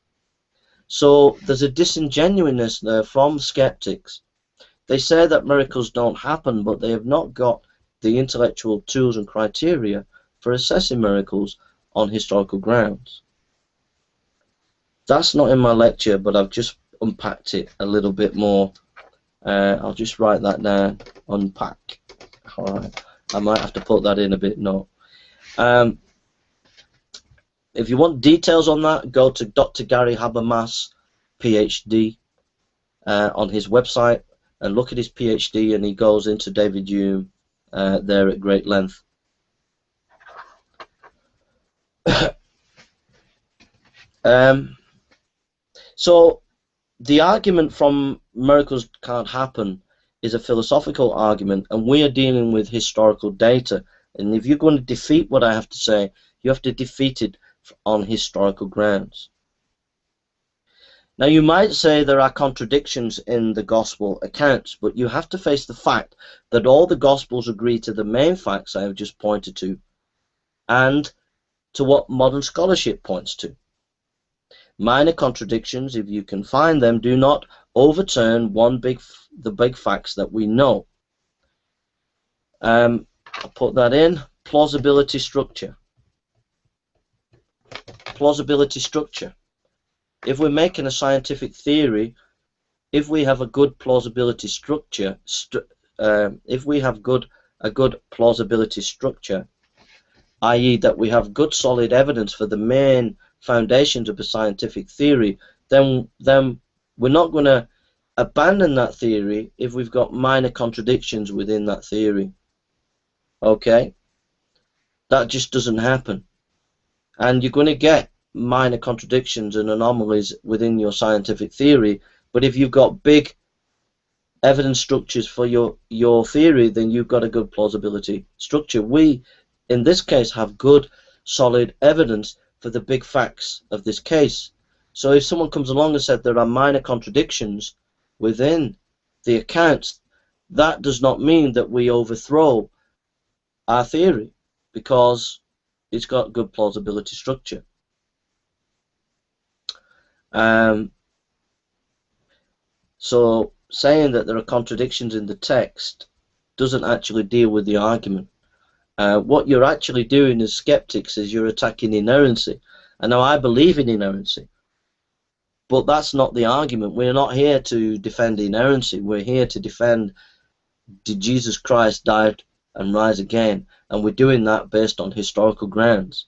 S1: So there's a disingenuousness there from skeptics. They say that miracles don't happen, but they have not got the intellectual tools and criteria for assessing miracles on historical grounds. That's not in my lecture, but I've just unpacked it a little bit more. I'll just write that down, unpack. Alright, I might have to put that in a bit, no. If you want details on that, go to Dr. Gary Habermas, PhD, on his website, and look at his PhD, and he goes into David Hume there at great length. So the argument from miracles can't happen is a philosophical argument, and we are dealing with historical data. And if you're going to defeat what I have to say, you have to defeat it on historical grounds. Now, you might say there are contradictions in the gospel accounts, but you have to face the fact that all the gospels agree to the main facts I have just pointed to, and to what modern scholarship points to. Minor contradictions, if you can find them, do not overturn the big facts that we know. I'll put that in. Plausibility structure. Plausibility structure. If we're making a scientific theory, if we have a good plausibility structure, if we have a good plausibility structure, i.e. that we have good solid evidence for the main foundations of a scientific theory, then we're not going to abandon that theory if we've got minor contradictions within that theory. Okay? That just doesn't happen. And you're going to get minor contradictions and anomalies within your scientific theory, but if you've got big evidence structures for your theory, then you've got a good plausibility structure. We, in this case, have good solid evidence for the big facts of this case. So if someone comes along and said there are minor contradictions within the accounts, that does not mean that we overthrow our theory, because it's got good plausibility structure. So saying that there are contradictions in the text doesn't actually deal with the argument. What you're actually doing as skeptics is you're attacking inerrancy. And now I believe in inerrancy, but that's not the argument. We're not here to defend inerrancy. We're here to defend, did Jesus Christ die and rise again? And we're doing that based on historical grounds,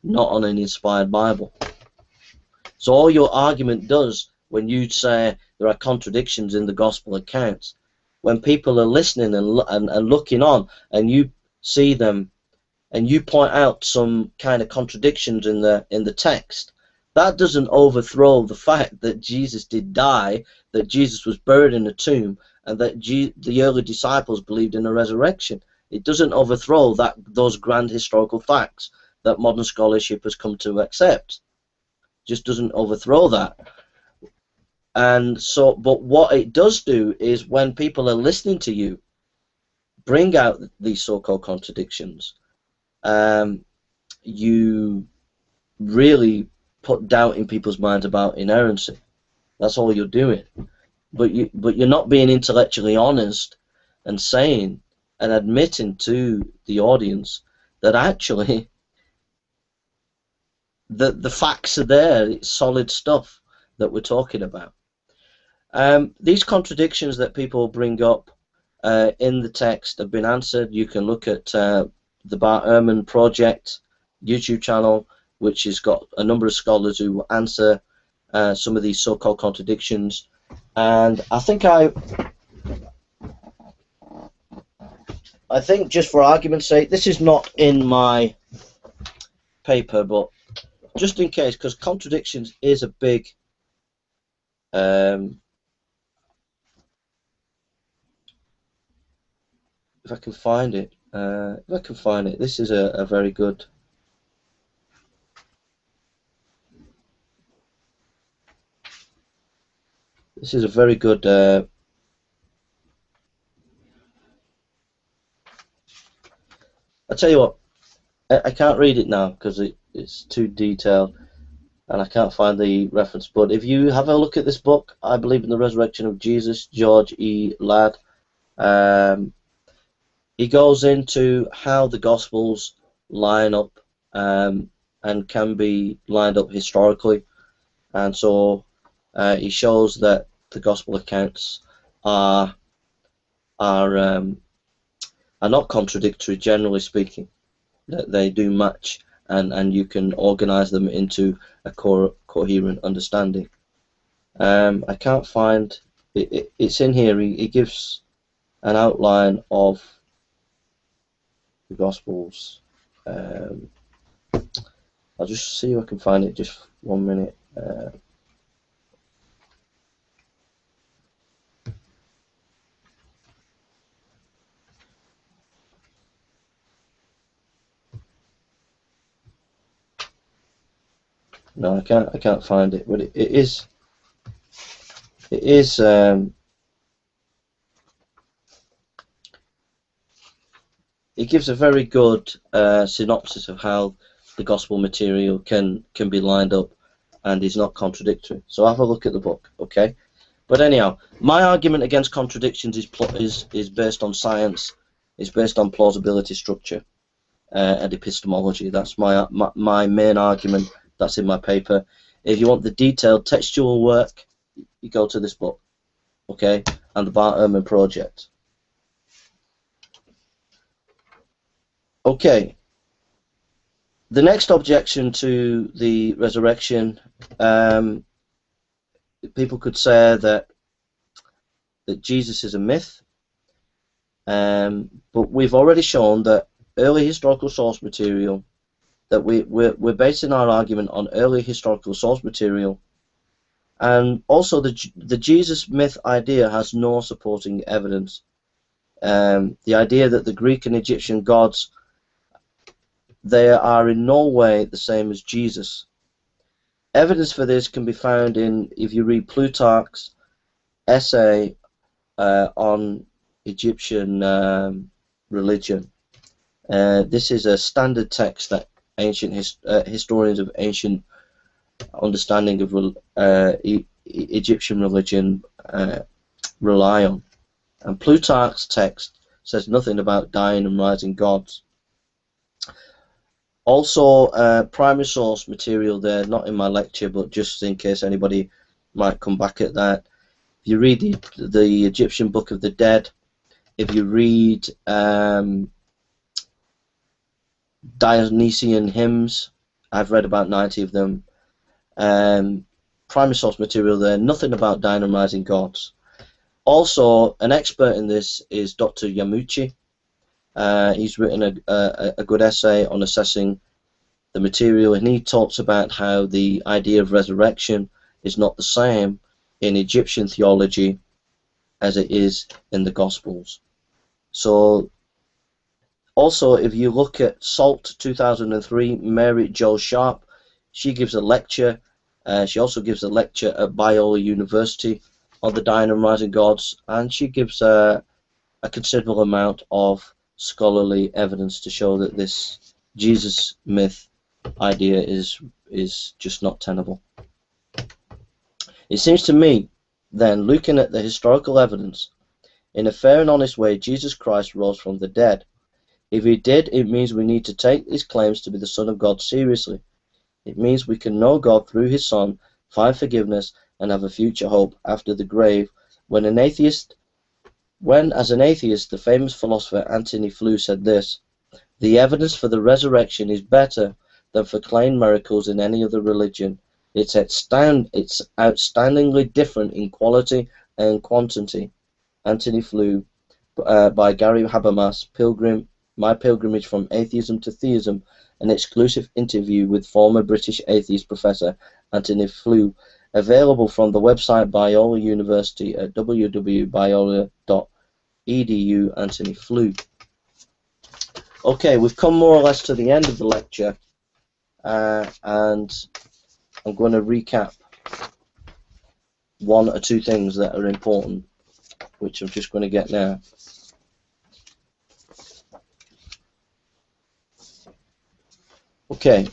S1: not on an inspired Bible. So all your argument does, when you say there are contradictions in the gospel accounts, when people are listening and looking on, and you see them and you point out some kind of contradictions in the text, that doesn't overthrow the fact that Jesus did die, that Jesus was buried in a tomb, and that the early disciples believed in a resurrection. It doesn't overthrow those grand historical facts that modern scholarship has come to accept. Just doesn't overthrow that. And so, but what it does do is when people are listening to you bring out these so-called contradictions, you really put doubt in people's minds about inerrancy. That's all you're doing. But you're not being intellectually honest and saying and admitting to the audience that actually the facts are there. It's solid stuff that we're talking about. These contradictions that people bring up in the text have been answered. You can look at the Bart Ehrman Project YouTube channel, which has got a number of scholars who answer some of these so-called contradictions. And I think just for argument's sake, this is not in my paper, but just in case, because contradictions is a big if I can find it, this is a very good. This is a very good. I tell you what, I can't read it now because it's too detailed, and I can't find the reference. But if you have a look at this book, I Believe in the Resurrection of Jesus, George E. Ladd. He goes into how the Gospels line up and can be lined up historically, and so he shows that the Gospel accounts are not contradictory, generally speaking. That they do match, and you can organize them into a coherent understanding. I can't find it. It's in here. He gives an outline of the Gospels. I'll just see if I can find it. Just 1 minute. No, I can't find it. But it is. It gives a very good synopsis of how the gospel material can be lined up and is not contradictory. So have a look at the book, okay? But anyhow, my argument against contradictions is based on science. It's based on plausibility, structure, and epistemology. That's my main argument. That's in my paper. If you want the detailed textual work, you go to this book, okay? And the Bart Ehrman Project. Okay. The next objection to the resurrection, people could say that Jesus is a myth, but we've already shown that early historical source material, that we're basing our argument on early historical source material, and also the Jesus myth idea has no supporting evidence. The idea that the Greek and Egyptian gods, they are in no way the same as Jesus. Evidence for this can be found if you read Plutarch's essay on Egyptian religion. This is a standard text that ancient historians of ancient understanding of Egyptian religion rely on. And Plutarch's text says nothing about dying and rising gods. Also, primary source material there, not in my lecture, but just in case anybody might come back at that. If you read the Egyptian Book of the Dead, if you read Dionysian hymns, I've read about 90 of them. Primary source material there, nothing about dying and rising gods. Also, an expert in this is Dr. Yamauchi. He's written a good essay on assessing the material, and he talks about how the idea of resurrection is not the same in Egyptian theology as it is in the Gospels. So Also, if you look at SALT 2003, Mary Jo Sharp, she gives a lecture. She also gives a lecture at Biola University on the dying and rising gods, and she gives a considerable amount of scholarly evidence to show that this Jesus myth idea is just not tenable. It seems to me, then, looking at the historical evidence, in a fair and honest way, Jesus Christ rose from the dead. If he did, it means we need to take his claims to be the Son of God seriously. It means we can know God through his Son, find forgiveness, and have a future hope after the grave. When, as an atheist, the famous philosopher Antony Flew said this: "The evidence for the resurrection is better than for claimed miracles in any other religion. It's outstandingly different in quality and quantity." Antony Flew, by Gary Habermas, My Pilgrimage from Atheism to Theism, an exclusive interview with former British atheist professor Antony Flew, available from the website Biola University at www.biola.edu. Antony Flew. Okay, we've come more or less to the end of the lecture, and I'm going to recap one or two things that are important, which I'm just going to get now. Okay,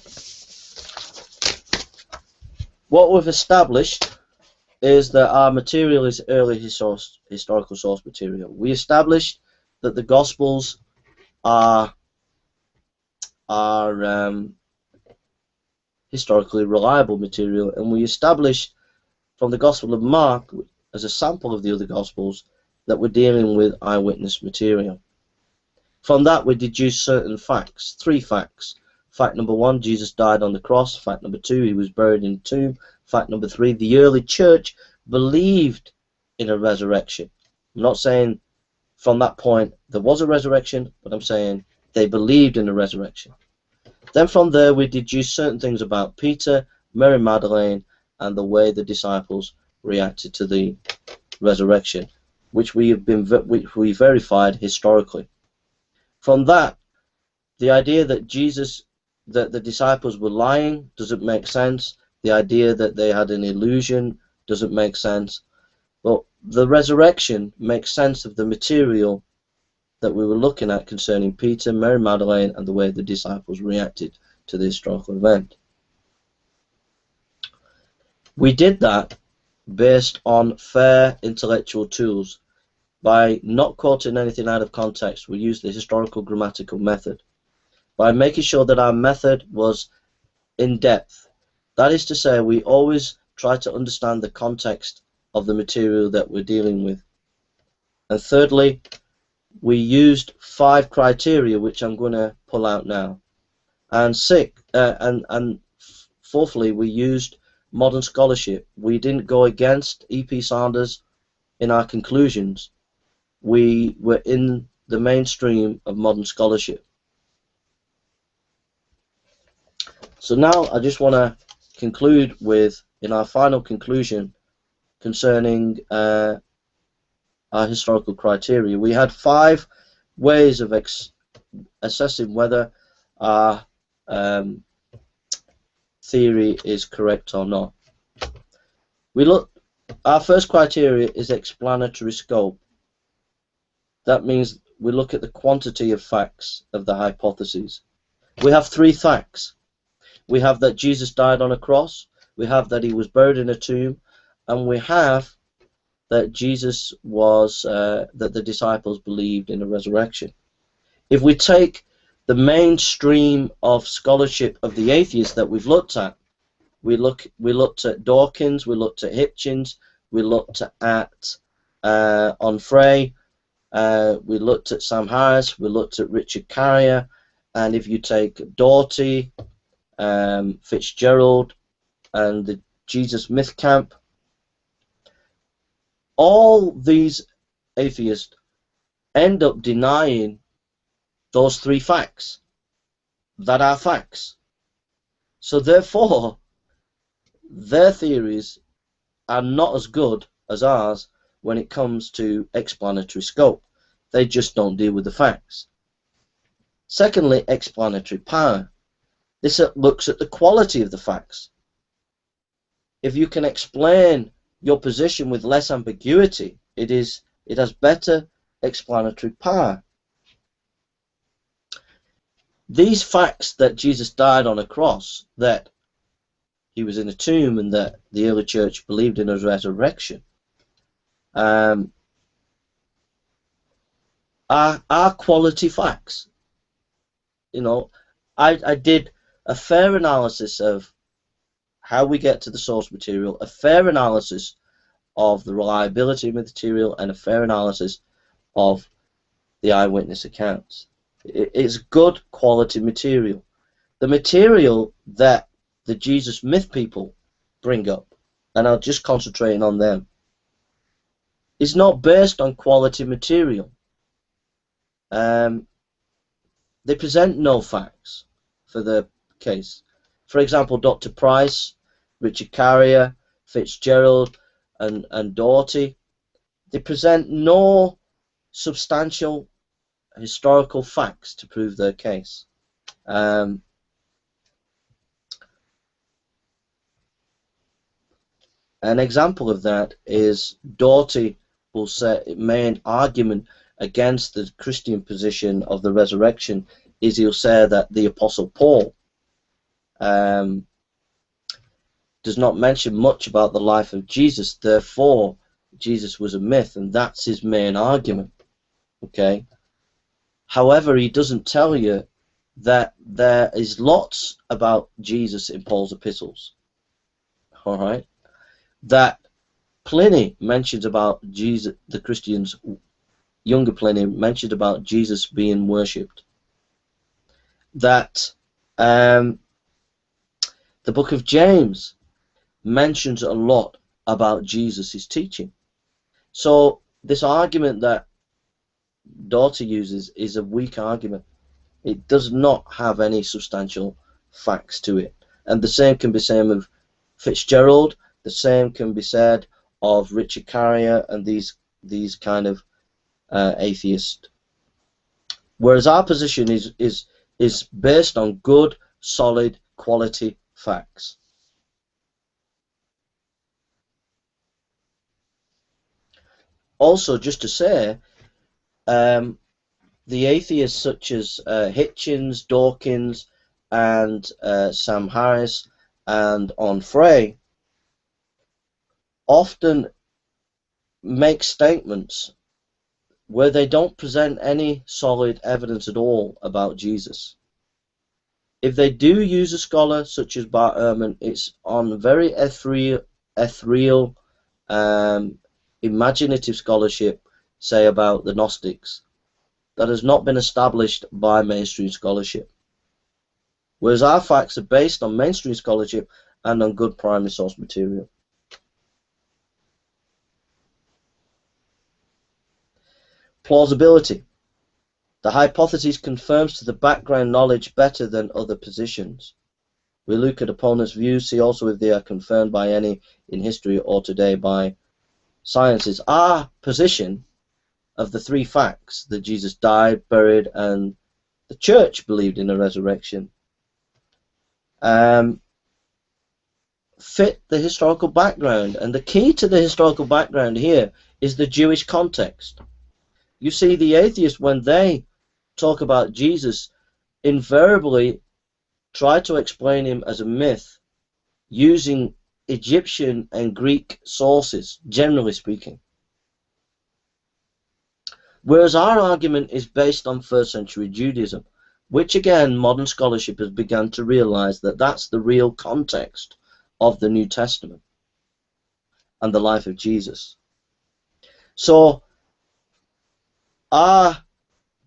S1: what we've established is that our material is early historical source material. We established that the Gospels are historically reliable material, and we established from the Gospel of Mark, as a sample of the other Gospels, that we're dealing with eyewitness material. From that we deduce certain facts, 3 facts. Fact number 1, Jesus died on the cross. Fact number 2, he was buried in a tomb. Fact number 3, the early church believed in a resurrection. I'm not saying from that point there was a resurrection, but I'm saying they believed in a resurrection. Then from there we deduce certain things about Peter, Mary Magdalene, and the way the disciples reacted to the resurrection, which we verified historically. From that, the idea that the disciples were lying doesn't make sense. The idea that they had an illusion doesn't make sense. But the resurrection makes sense of the material that we were looking at concerning Peter, Mary Magdalene, and the way the disciples reacted to the historical event. We did that based on fair intellectual tools. By not quoting anything out of context, we used the historical grammatical method. By making sure that our method was in depth. That is to say, we always try to understand the context of the material that we're dealing with. And thirdly, we used 5 criteria, which I'm going to pull out now. And fourthly, we used modern scholarship. We didn't go against E.P. Sanders in our conclusions. We were in the mainstream of modern scholarship. So now I just want to conclude with, in our final conclusion concerning our historical criteria, we had 5 ways of assessing whether our theory is correct or not. Our first criteria is explanatory scope. That means we look at the quantity of facts of the hypotheses. We have 3 facts. We have that Jesus died on a cross, we have that he was buried in a tomb, and we have that that the disciples believed in a resurrection. If we take the mainstream of scholarship of the atheists that we've looked at, we looked at Dawkins, we looked at Hitchens, we looked at Onfray, we looked at Sam Harris, we looked at Richard Carrier, and if you take Doughty, Fitzgerald, and the Jesus Myth Camp, all these atheists end up denying those 3 facts that are facts. So therefore, their theories are not as good as ours when it comes to explanatory scope. They just don't deal with the facts. Secondly, explanatory power. This looks at the quality of the facts. If you can explain your position with less ambiguity, it has better explanatory power. These facts that Jesus died on a cross, that he was in a tomb, and that the early church believed in his resurrection, are quality facts. You know, I did a fair analysis of how we get to the source material, a fair analysis of the reliability of material, and a fair analysis of the eyewitness accounts. It's good quality material. The material that the Jesus myth people bring up, and I'll just concentrate on them, is not based on quality material. They present no facts for the case. For example, Dr. Price, Richard Carrier, Fitzgerald, and Doughty, they present no substantial historical facts to prove their case. An example of that is Doughty will say main argument against the Christian position of the resurrection is he'll say that the Apostle Paul does not mention much about the life of Jesus, therefore Jesus was a myth, and that's his main argument. Okay. However, he doesn't tell you that there is lots about Jesus in Paul's epistles. All right. That Pliny mentions about Jesus, the Christians, younger Pliny mentioned about Jesus being worshipped. That the book of James mentions a lot about Jesus' teaching. So this argument that Doughty uses is a weak argument. It does not have any substantial facts to it. And the same can be said of Fitzgerald, the same can be said of Richard Carrier and these kind of atheists. Whereas our position is based on good, solid, quality facts. Also, just to say, the atheists such as Hitchens, Dawkins, and Sam Harris and Onfray often make statements where they don't present any solid evidence at all about Jesus. If they do use a scholar such as Bart Ehrman, it's on very ethereal, imaginative scholarship, say about the Gnostics, that has not been established by mainstream scholarship. Whereas our facts are based on mainstream scholarship and on good primary source material. Plausibility. The hypothesis confirms to the background knowledge better than other positions. We look at opponents' views, see also if they are confirmed by any in history or today by sciences. Our position of the three facts, that Jesus died, buried, and the church believed in a resurrection, fit the historical background. And the key to the historical background here is the Jewish context. You see, the atheists, when they talk about Jesus, invariably try to explain him as a myth using Egyptian and Greek sources, generally speaking. Whereas our argument is based on first century Judaism, which again modern scholarship has begun to realize that that's the real context of the New Testament and the life of Jesus. So our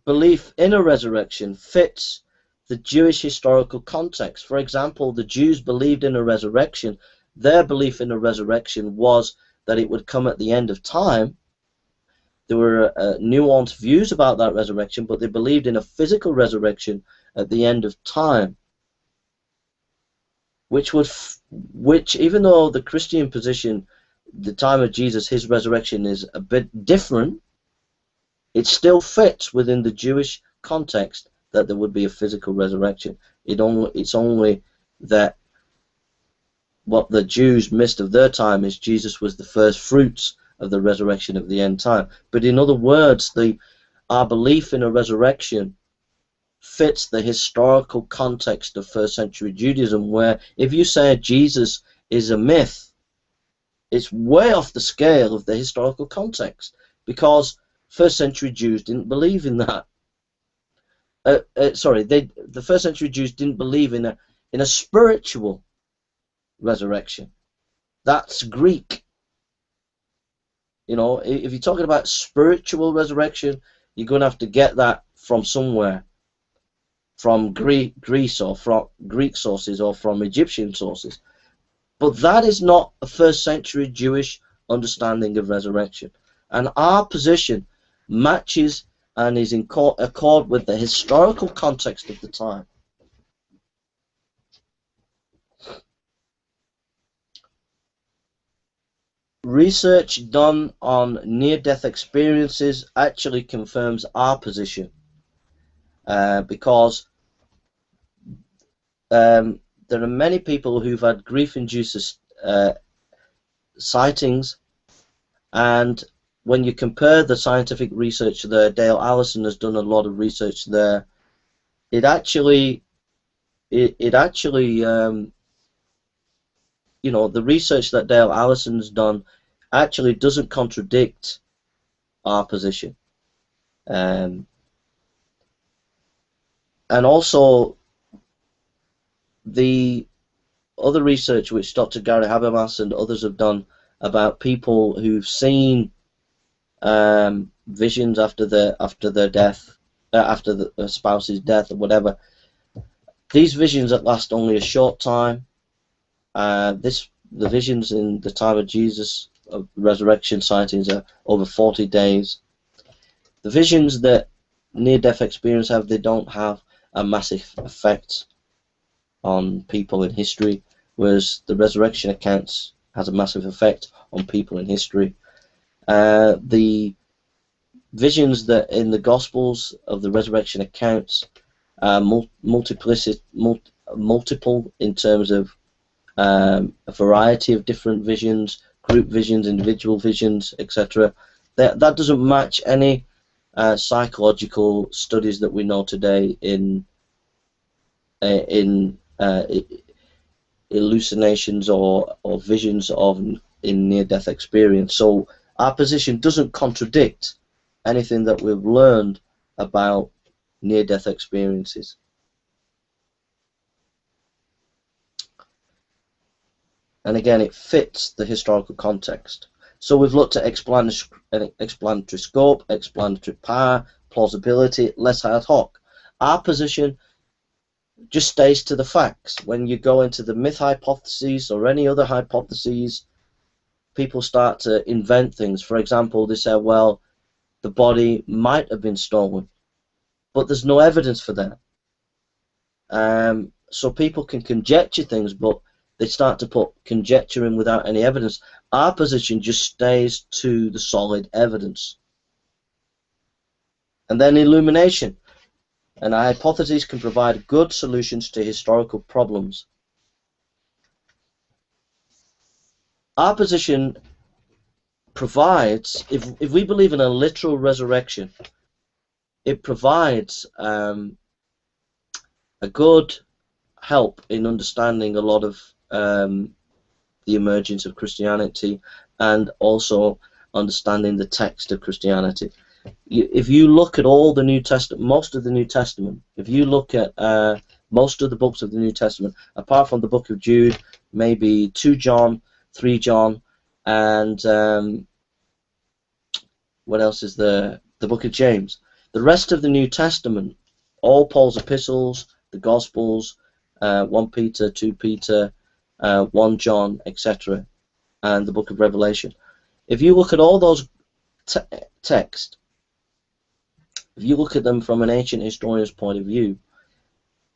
S1: belief in a resurrection fits the Jewish historical context. For example, the Jews believed in a resurrection. Their belief in a resurrection was that it would come at the end of time. There were nuanced views about that resurrection, but they believed in a physical resurrection at the end of time, which even though the Christian position, the time of Jesus, his resurrection is a bit different, it still fits within the Jewish context that there would be a physical resurrection. It's only that what the Jews missed of their time is Jesus was the first fruits of the resurrection of the end time. But in other words, our belief in a resurrection fits the historical context of first century Judaism, where if you say Jesus is a myth, it's way off the scale of the historical context, because first century Jews didn't believe in that. The first century Jews didn't believe in a spiritual resurrection. That's Greek. You know, if you're talking about spiritual resurrection, you're going to have to get that from somewhere, from Greece or from Greek sources or from Egyptian sources. But that is not a first century Jewish understanding of resurrection. And our position matches and is in accord with the historical context of the time. Research done on near-death experiences actually confirms our position, because there are many people who've had grief-induced sightings, and when you compare the scientific research there, Dale Allison has done a lot of research there. It actually, you know, the research that Dale Allison's done actually doesn't contradict our position. And also the other research which Dr. Gary Habermas and others have done about people who've seen visions after their death, after the spouse's death or whatever. These visions that last only a short time. The visions in the time of Jesus, of resurrection sightings, are over 40 days. The visions that near-death experience have, they don't have a massive effect on people in history, whereas the resurrection accounts has a massive effect on people in history. The visions that in the Gospels of the resurrection accounts are multiple in terms of a variety of different visions, group visions, individual visions, etc. That doesn't match any psychological studies that we know today in hallucinations or visions in near-death experience. So our position doesn't contradict anything that we've learned about near-death experiences. And again, it fits the historical context. So we've looked at explanatory scope, explanatory power, plausibility, less ad hoc. Our position just stays to the facts. When you go into the myth hypotheses or any other hypotheses, people start to invent things. For example, they say, well, the body might have been stolen, but there's no evidence for that. So people can conjecture things, but they start to put conjecture in without any evidence. Our position just stays to the solid evidence. And then illumination. And our hypotheses can provide good solutions to historical problems. Our position provides, if we believe in a literal resurrection, it provides a good help in understanding a lot of the emergence of Christianity, and also understanding the text of Christianity. If you look at all the New Testament, most of the New Testament, if you look at most of the books of the New Testament, apart from the book of Jude, maybe 2 John, 3 John, and what else is there? The book of James. The rest of the New Testament, all Paul's epistles, the Gospels, 1 Peter, 2 Peter, 1 John, etc., and the book of Revelation. If you look at all those texts, if you look at them from an ancient historian's point of view,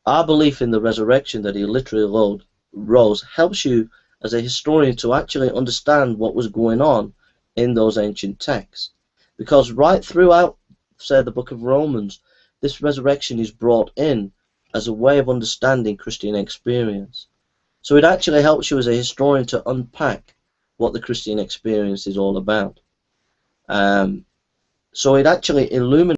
S1: our belief in the resurrection, that he literally rose, helps you as a historian to actually understand what was going on in those ancient texts. Because right throughout, say, the book of Romans, this resurrection is brought in as a way of understanding Christian experience. So it actually helps you as a historian to unpack what the Christian experience is all about. So it actually illuminates